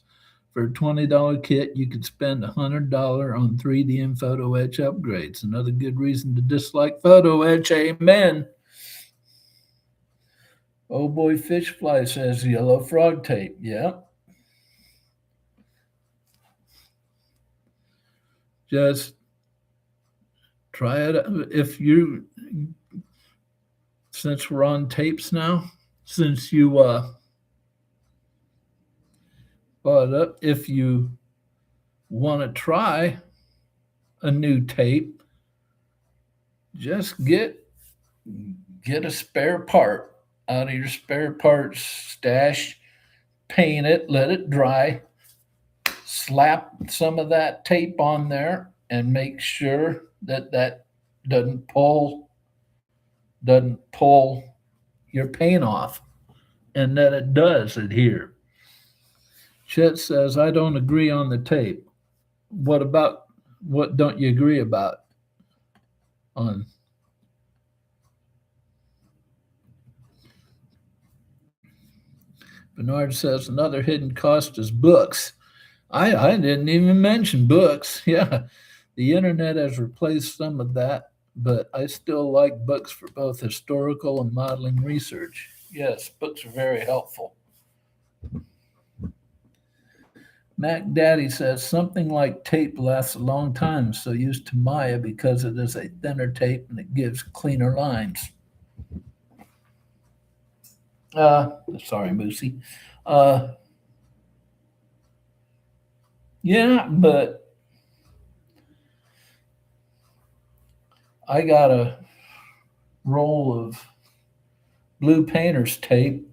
For a $20 kit, you could spend $100 on 3D and photo etch upgrades. Another good reason to dislike photo etch. Amen. Oh boy, Fishfly says yellow frog tape. Yeah. Just try it if you, since we're on tapes now, since you brought it up, if you want to try a new tape, just get a spare part out of your spare parts stash, paint it, let it dry, slap some of that tape on there, and make sure that doesn't pull your paint off, and that it does adhere. Chet says, I don't agree on the tape. What don't you agree about on? Bernard says another hidden cost is books. I didn't even mention books. Yeah, the internet has replaced some of that, but I still like books for both historical and modeling research. Yes, books are very helpful. Mac Daddy says something like tape lasts a long time, so use Tamiya because it is a thinner tape and it gives cleaner lines. Sorry, Moosey. Uh, yeah, but I got a roll of blue painter's tape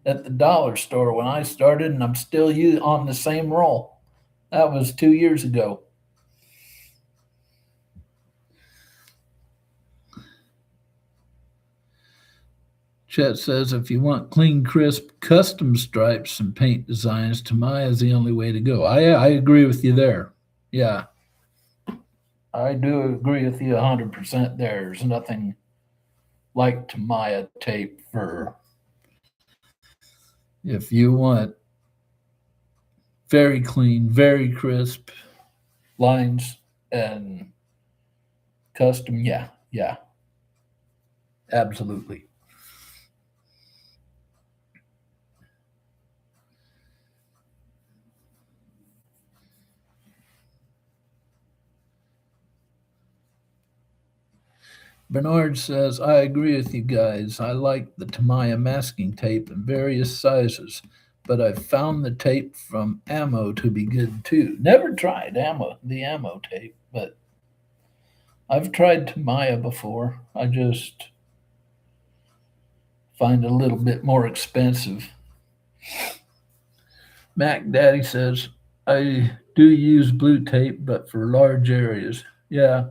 at the dollar store when I started, and I'm still on the same roll. That was 2 years ago. Chet says, if you want clean, crisp, custom stripes and paint designs, Tamiya is the only way to go. I agree with you there. Yeah, I do agree with you 100% there. There's nothing like Tamiya tape for if you want very clean, very crisp lines and custom. Yeah, yeah, absolutely. Bernard says, I agree with you guys. I like the Tamiya masking tape in various sizes, but I've found the tape from Ammo to be good too. Never tried the Ammo tape, but I've tried Tamiya before. I just find it a little bit more expensive. Mac Daddy says, I do use blue tape, but for large areas. Yeah.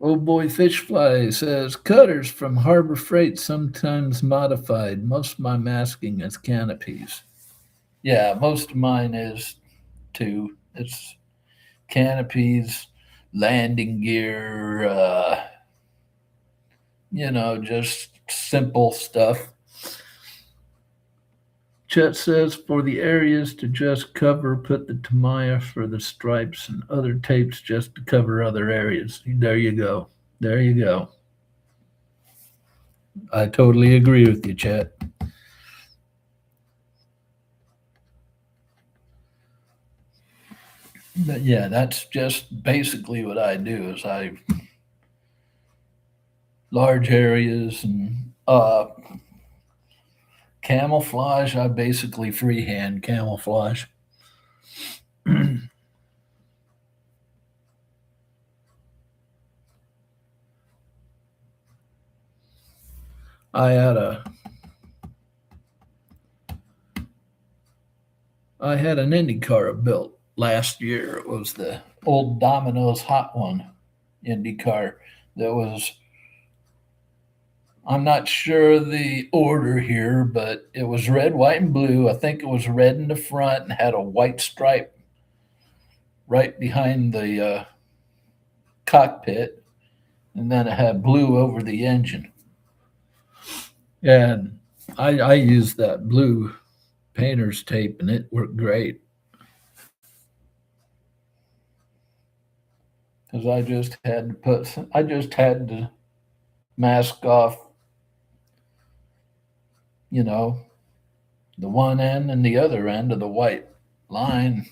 Old Boy Fishfly says, cutters from Harbor Freight sometimes modified. Most of my masking is canopies. Yeah, most of mine is too. It's canopies, landing gear, just simple stuff. Chet says, for the areas to just cover, put the Tamiya for the stripes and other tapes just to cover other areas. There you go. There you go. I totally agree with you, Chet. But yeah, that's just basically what I do is I large areas and camouflage, I basically freehand camouflage. I had a I had an IndyCar built last year. It was the old Domino's Hot One IndyCar that was I'm not sure the order here, but it was red, white, and blue. I think it was red in the front and had a white stripe right behind the cockpit, and then it had blue over the engine. And I used that blue painter's tape, and it worked great because I just had to mask off, you know, the one end and the other end of the white line.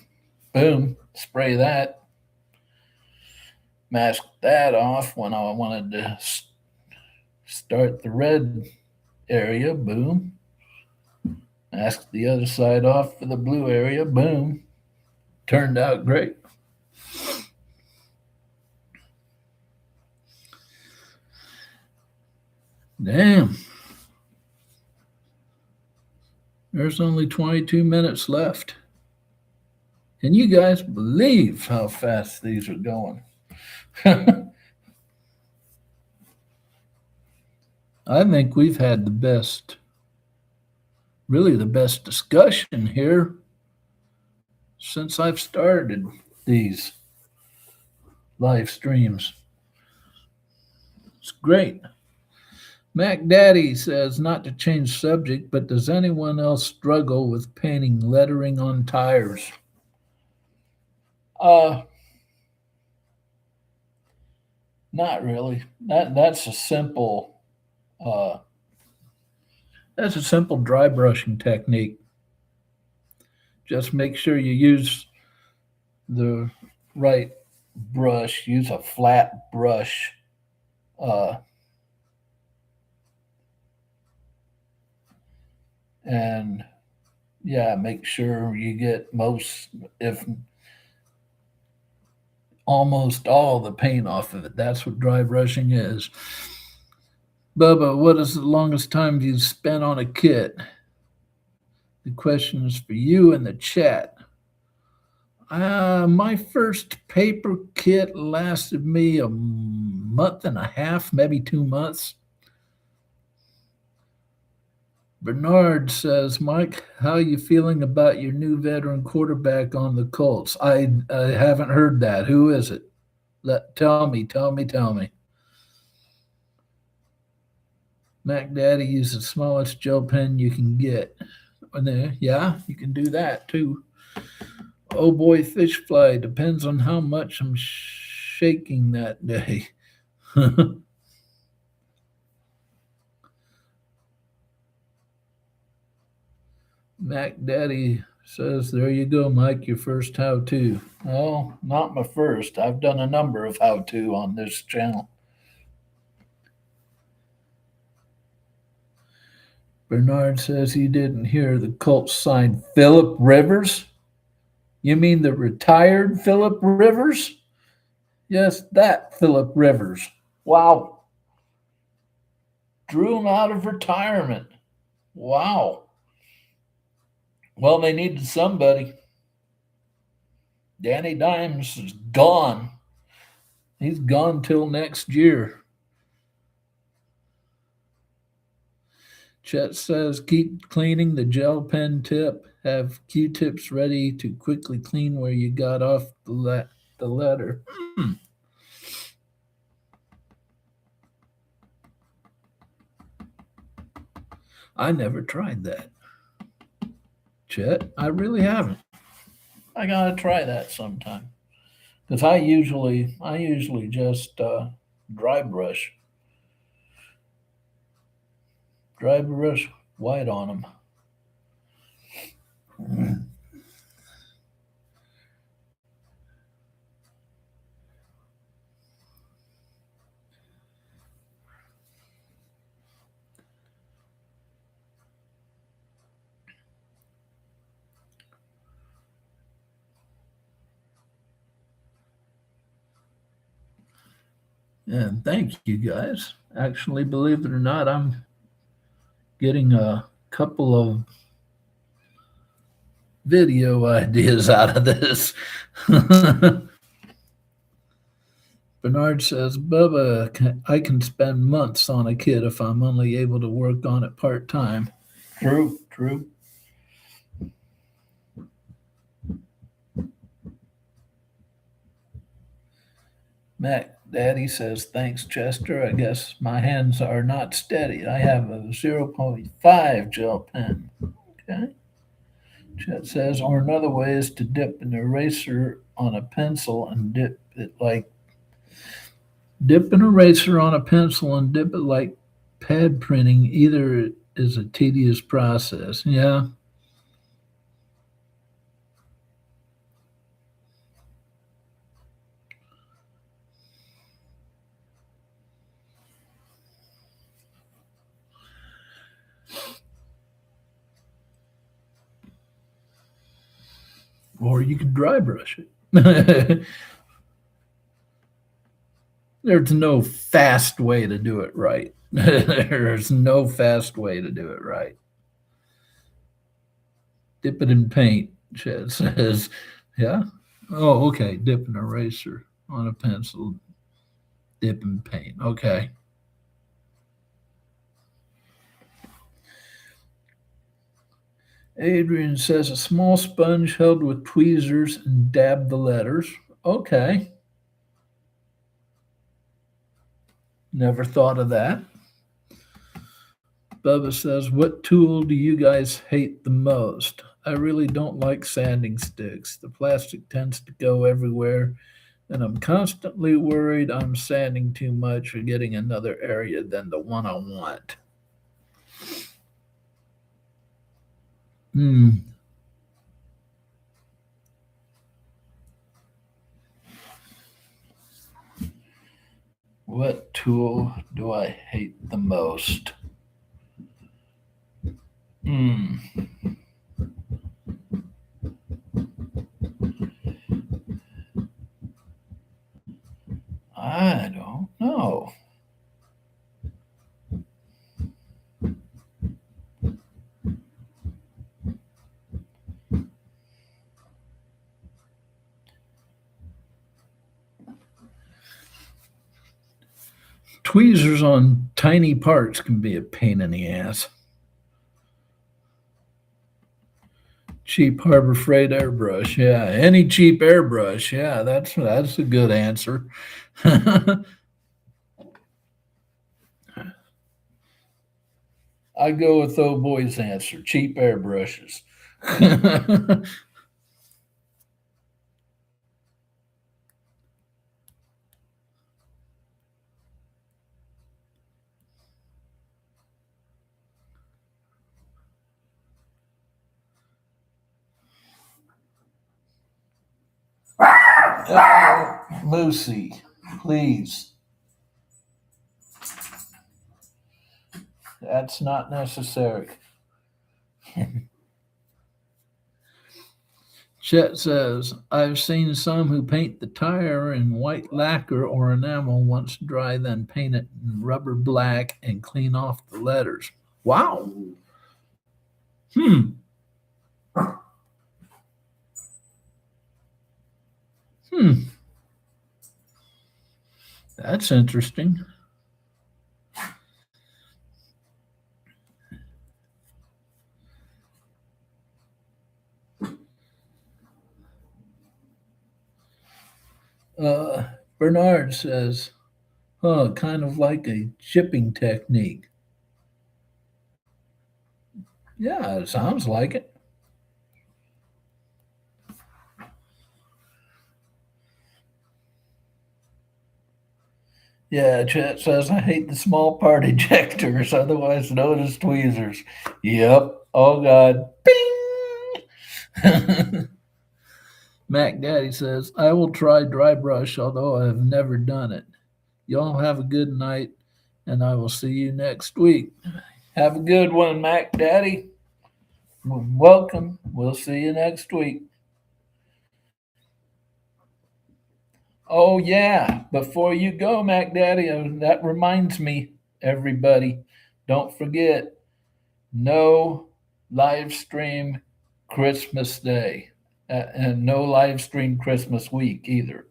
Boom, spray that, mask that off when I wanted to start the red area. Boom, mask the other side off for the blue area. Boom, turned out great. Damn. There's only 22 minutes left. Can you guys believe how fast these are going? I think we've had really the best discussion here since I've started these live streams. It's great. Mac Daddy says, not to change subject, but does anyone else struggle with painting lettering on tires? Not really. That's a simple dry brushing technique. Just make sure you use the right brush. Use a flat brush. And yeah, make sure you get if almost all the paint off of it. That's what dry brushing is. Bubba, what is the longest time you've spent on a kit? The question is for you in the chat. My first paper kit lasted me a month and a half, maybe 2 months. Bernard says, Mike, how are you feeling about your new veteran quarterback on the Colts? I haven't heard that. Who is it? Tell me. Mac Daddy uses the smallest gel pen you can get. Yeah, you can do that too. Oh boy, fish fly. Depends on how much I'm shaking that day. Mac Daddy says, there you go, Mike, your first how to. Well, not my first. I've done a number of how to on this channel. Bernard says he didn't hear the Colts signed Philip Rivers. You mean the retired Philip Rivers? Yes, that Philip Rivers. Wow. Drew him out of retirement. Wow. Well, they needed somebody. Danny Dimes is gone. He's gone till next year. Chet says keep cleaning the gel pen tip. Have Q-tips ready to quickly clean where you got off the letter. I never tried that. Chet, I really haven't. I gotta try that sometime. Because I usually just dry brush white on them. And thank you guys. Actually, believe it or not, I'm getting a couple of video ideas out of this. Bernard says, Bubba, I can spend months on a kid if I'm only able to work on it part time. True. Mac Daddy says, thanks, Chester. I guess my hands are not steady. I have a 0.5 gel pen. Okay. Chet says, or another way is to dip an eraser on a pencil and dip an eraser on a pencil and dip it like pad printing. Either is a tedious process. Yeah. Or you could dry brush it. There's no fast way to do it right. There's no fast way to do it right. Dip it in paint, Chad says. Yeah? Oh, okay. Dip an eraser on a pencil, dip in paint. Okay. Adrian says a small sponge held with tweezers and dab the letters. Okay. Never thought of that. Bubba says, what tool do you guys hate the most? I really don't like sanding sticks. The plastic tends to go everywhere, and I'm constantly worried I'm sanding too much or getting another area than the one I want. Hmm. What tool do I hate the most? Hmm. I don't know. Tweezers on tiny parts can be a pain in the ass. Cheap Harbor Freight airbrush. Yeah, any cheap airbrush. Yeah, that's a good answer. I go with old boy's answer. Cheap airbrushes. Lucy, please. That's not necessary. Chet says, I've seen some who paint the tire in white lacquer or enamel once dry, then paint it in rubber black and clean off the letters. Wow. Hmm. Hmm. That's interesting. Bernard says, kind of like a chipping technique. Yeah, it sounds like it. Yeah, Chet says, I hate the small part ejectors, otherwise known as tweezers. Yep. Oh, God. Bing! Mac Daddy says, I will try dry brush, although I have never done it. Y'all have a good night, and I will see you next week. Have a good one, Mac Daddy. Welcome. We'll see you next week. Oh, yeah. Before you go, Mac Daddy, that reminds me, everybody, don't forget no live stream Christmas Day and no live stream Christmas week either.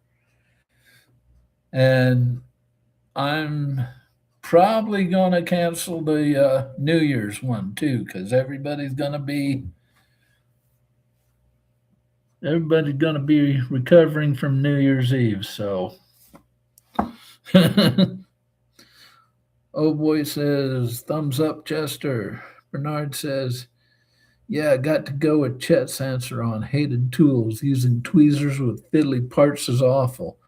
And I'm probably going to cancel the New Year's one too because everybody's going to be recovering from New Year's Eve. So, oh boy says thumbs up, Chester. Bernard says, yeah, I got to go with Chet's answer on hated tools. Using tweezers with fiddly parts is awful.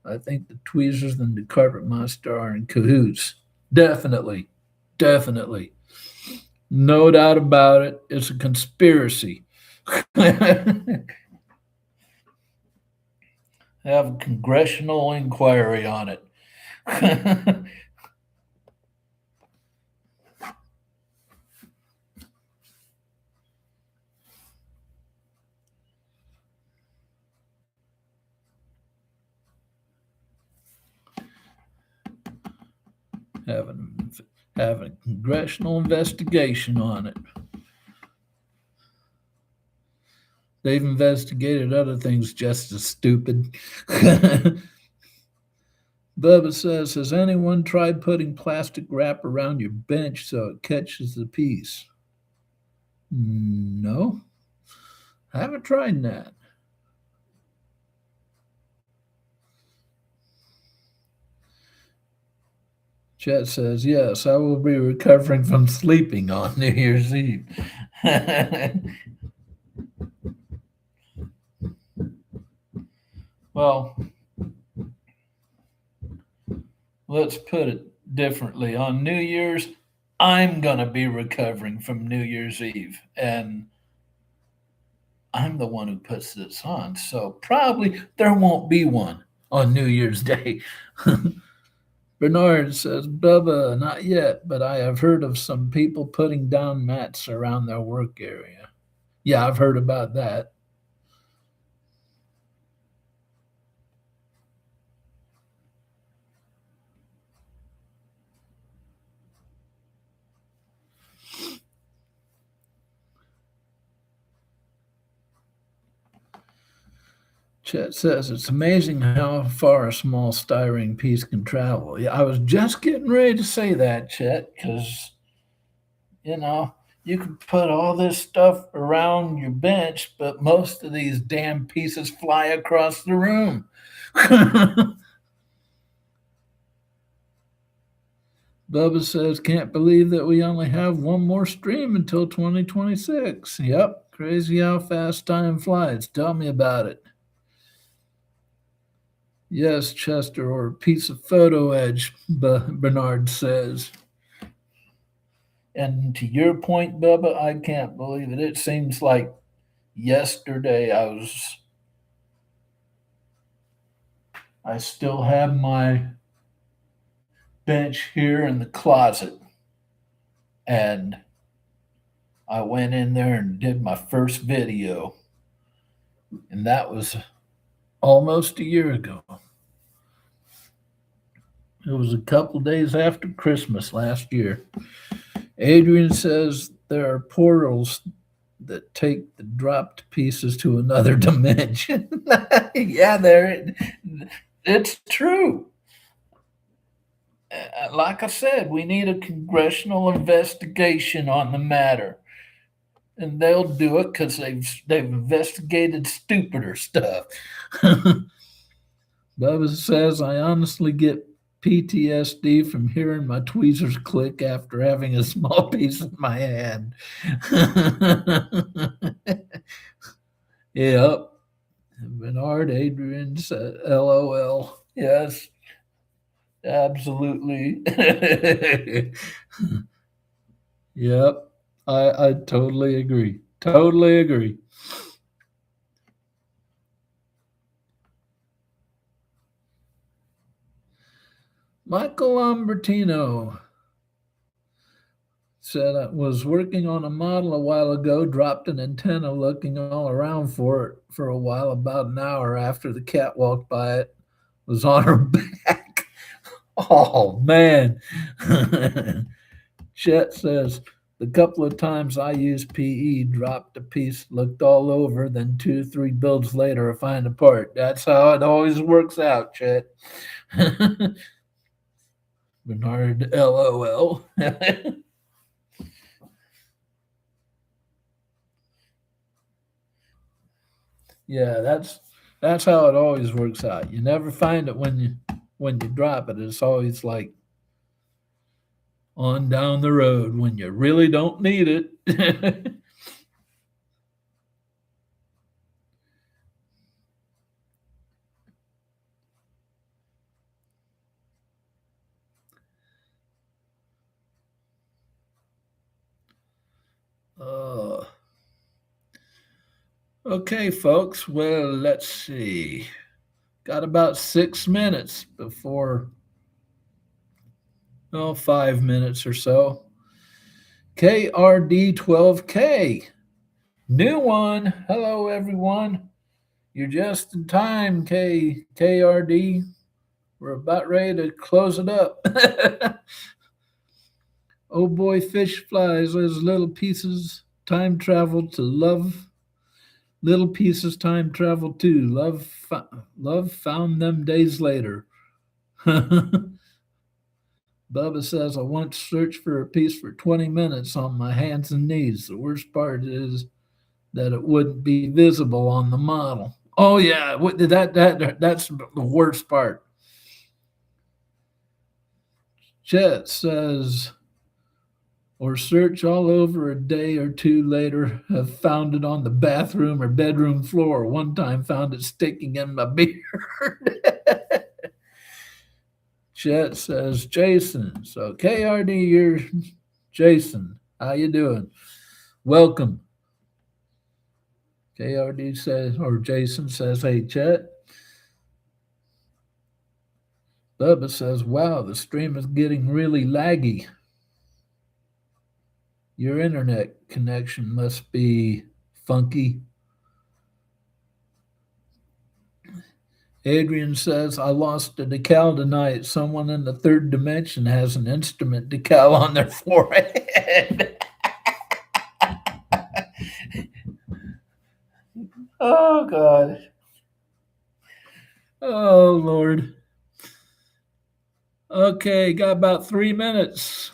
I think the tweezers and the carpet monster are in cahoots. Definitely. Definitely. No doubt about it. It's a conspiracy. Have a congressional inquiry on it. have, an, have a congressional investigation on it. They've investigated other things just as stupid. Bubba says, has anyone tried putting plastic wrap around your bench so it catches the piece? No, I haven't tried that. Chet says, yes, I will be recovering from sleeping on New Year's Eve. Well, let's put it differently. On New Year's, I'm going to be recovering from New Year's Eve. And I'm the one who puts this on. So probably there won't be one on New Year's Day. Bernard says, Bubba, not yet, but I have heard of some people putting down mats around their work area. Yeah, I've heard about that. Chet says it's amazing how far a small styrene piece can travel. Yeah, I was just getting ready to say that, Chet, because you know you can put all this stuff around your bench, but most of these damn pieces fly across the room. Bubba says, can't believe that we only have one more stream until 2026. Yep, crazy how fast time flies. Tell me about it. Yes, Chester, or a piece of photo edge, Bernard says. And to your point, Bubba, I can't believe it. It seems like yesterday I still have my bench here in the closet, and I went in there and did my first video, and that was almost a year ago. It was a couple days after Christmas last year. Adrian says there are portals that take the dropped pieces to another dimension. Yeah, it's true. Like I said, we need a congressional investigation on the matter, and they'll do it because they've investigated stupider stuff. Bubba says I honestly get PTSD from hearing my tweezers click after having a small piece in my hand. Yep. Bernard Adrian said, LOL. Yes, absolutely. Yep. I totally agree. Totally agree. Michael Lambertino said I was working on a model a while ago, dropped an antenna looking all around for it for a while, about an hour after the cat walked by it, was on her back. Oh, man. Chet says, the couple of times I used PE, dropped a piece, looked all over, then 2, 3 builds later, I find a part. That's how it always works out, Chet. Bernard, LOL. Yeah, that's how it always works out. You never find it when you drop it. It's always like on down the road when you really don't need it. uh, okay, folks. Well, let's see. Got about 6 minutes before, 5 minutes or so. KRD12K. New one. Hello, everyone. You're just in time, KRD. We're about ready to close it up. Oh boy, fish flies as little pieces time travel to love. Little pieces time travel too. Love found them days later. Bubba says I once searched for a piece for 20 minutes on my hands and knees. The worst part is that it wouldn't be visible on the model. Oh yeah, that's the worst part. Chet says, or search all over a day or two later, have found it on the bathroom or bedroom floor. One time found it sticking in my beard. Chet says, Jason. So KRD, you're Jason. How you doing? Welcome. KRD says, or Jason says, hey, Chet. Bubba says, wow, the stream is getting really laggy. Your internet connection must be funky. Adrian says, I lost a decal tonight. Someone in the third dimension has an instrument decal on their forehead. Oh, God. Oh, Lord. Okay, got about 3 minutes.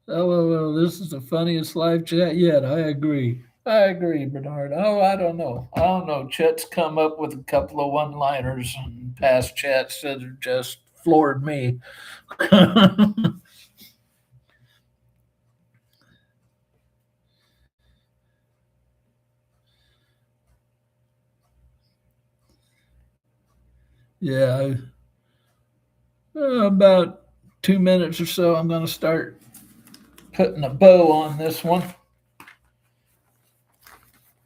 Oh, this is the funniest live chat yet. I agree. I agree, Bernard. Oh, I don't know. I don't know. Chet's come up with a couple of one-liners in past chats that have just floored me. Yeah, about 2 minutes or so. I'm going to start putting a bow on this one.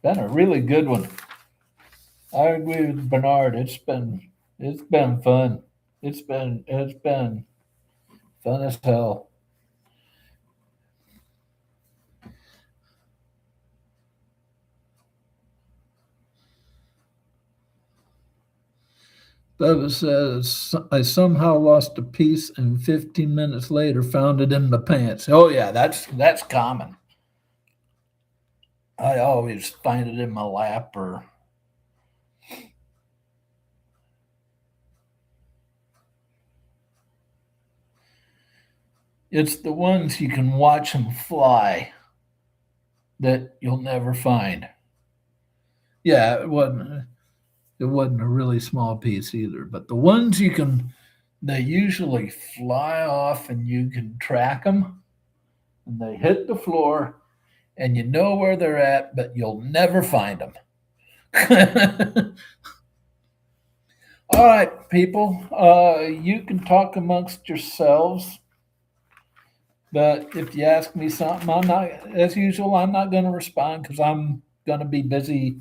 Been a really good one. I agree with Bernard. It's been fun. It's been fun as hell. Bubba says, I somehow lost a piece and 15 minutes later found it in my pants. Oh yeah, that's common. I always find it in my lap or it's the ones you can watch them fly that you'll never find. Yeah, it wasn't a really small piece either, but the ones they usually fly off and you can track them and they hit the floor and you know where they're at, but you'll never find them. All right, people, you can talk amongst yourselves, but if you ask me something, I'm not, as usual, I'm not going to respond because I'm going to be busy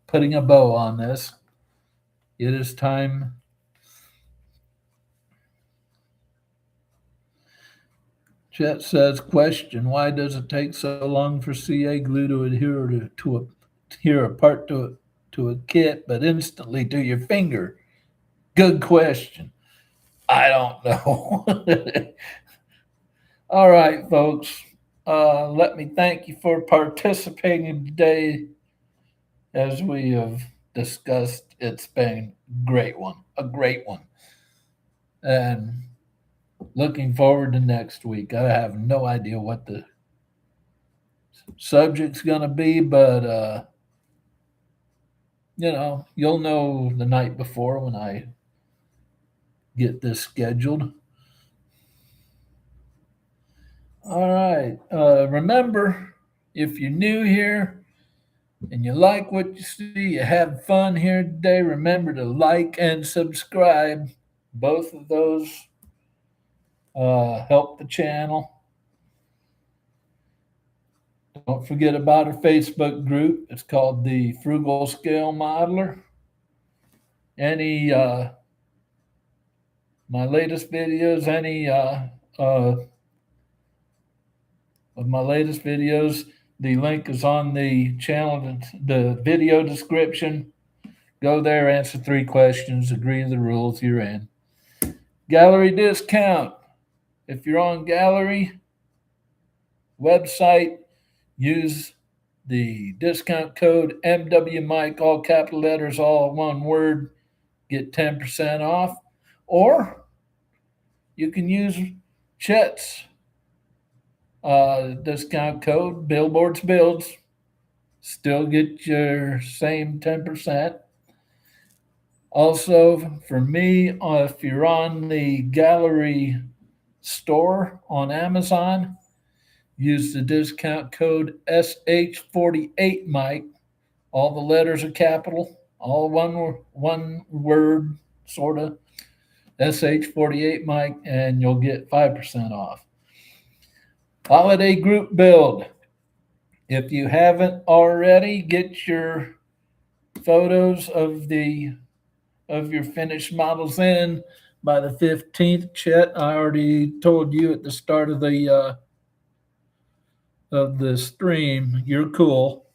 putting a bow on this. It is time. Chet says, question, why does it take so long for CA glue to adhere adhere a part to a kit, but instantly to your finger? Good question. I don't know. All right, folks. Let me thank you for participating today. As we have discussed, it's been a great one. And looking forward to next week. I have no idea what the subject's going to be, but, you'll know the night before when I get this scheduled. All right. Remember, if you're new here, and you like what you see, you have fun here today, remember to like and subscribe. Both of those help the channel. Don't forget about our Facebook group. It's called the Frugal Scale Modeler. Any my latest videos, any of my latest videos, the link is on the channel, the video description. Go there, answer 3 questions, agree to the rules, you're in. Gallery discount. If you're on gallery website, use the discount code MW Mike, all capital letters, all one word, get 10% off. Or you can use Chet's discount code, Billboards Builds, still get your same 10%. Also, for me, if you're on the gallery store on Amazon, use the discount code SH48 Mike. All the letters are capital, all one word, sort of. SH48 Mike, and you'll get 5% off. Holiday group build. If you haven't already, get your photos of your finished models in by the 15th. Chet, I already told you at the start of the stream, you're cool.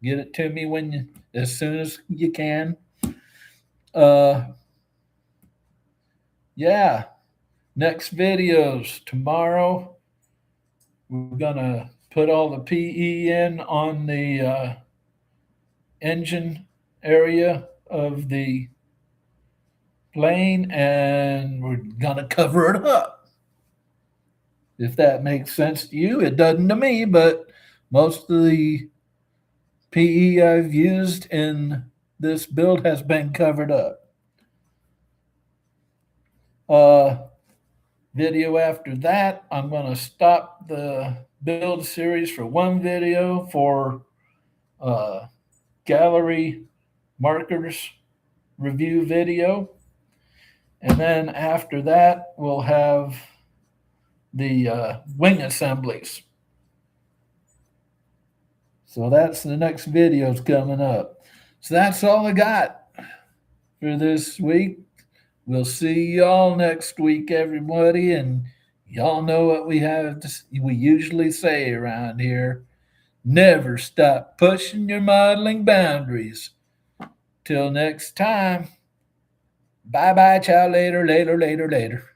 Get it to me as soon as you can. Uh, yeah. Next videos tomorrow. We're gonna put all the PE in on the engine area of the plane and we're going to cover it up. If that makes sense to you, it doesn't to me, but most of the PE I've used in this build has been covered up. Video after that, I'm going to stop the build series for one video for gallery markers review video. And then after that, we'll have the wing assemblies. So that's the next videos coming up. So that's all I got for this week. We'll see y'all next week, everybody. And y'all know what we usually say around here. Never stop pushing your modeling boundaries. Till next time. Bye bye, ciao, later, later, later, later.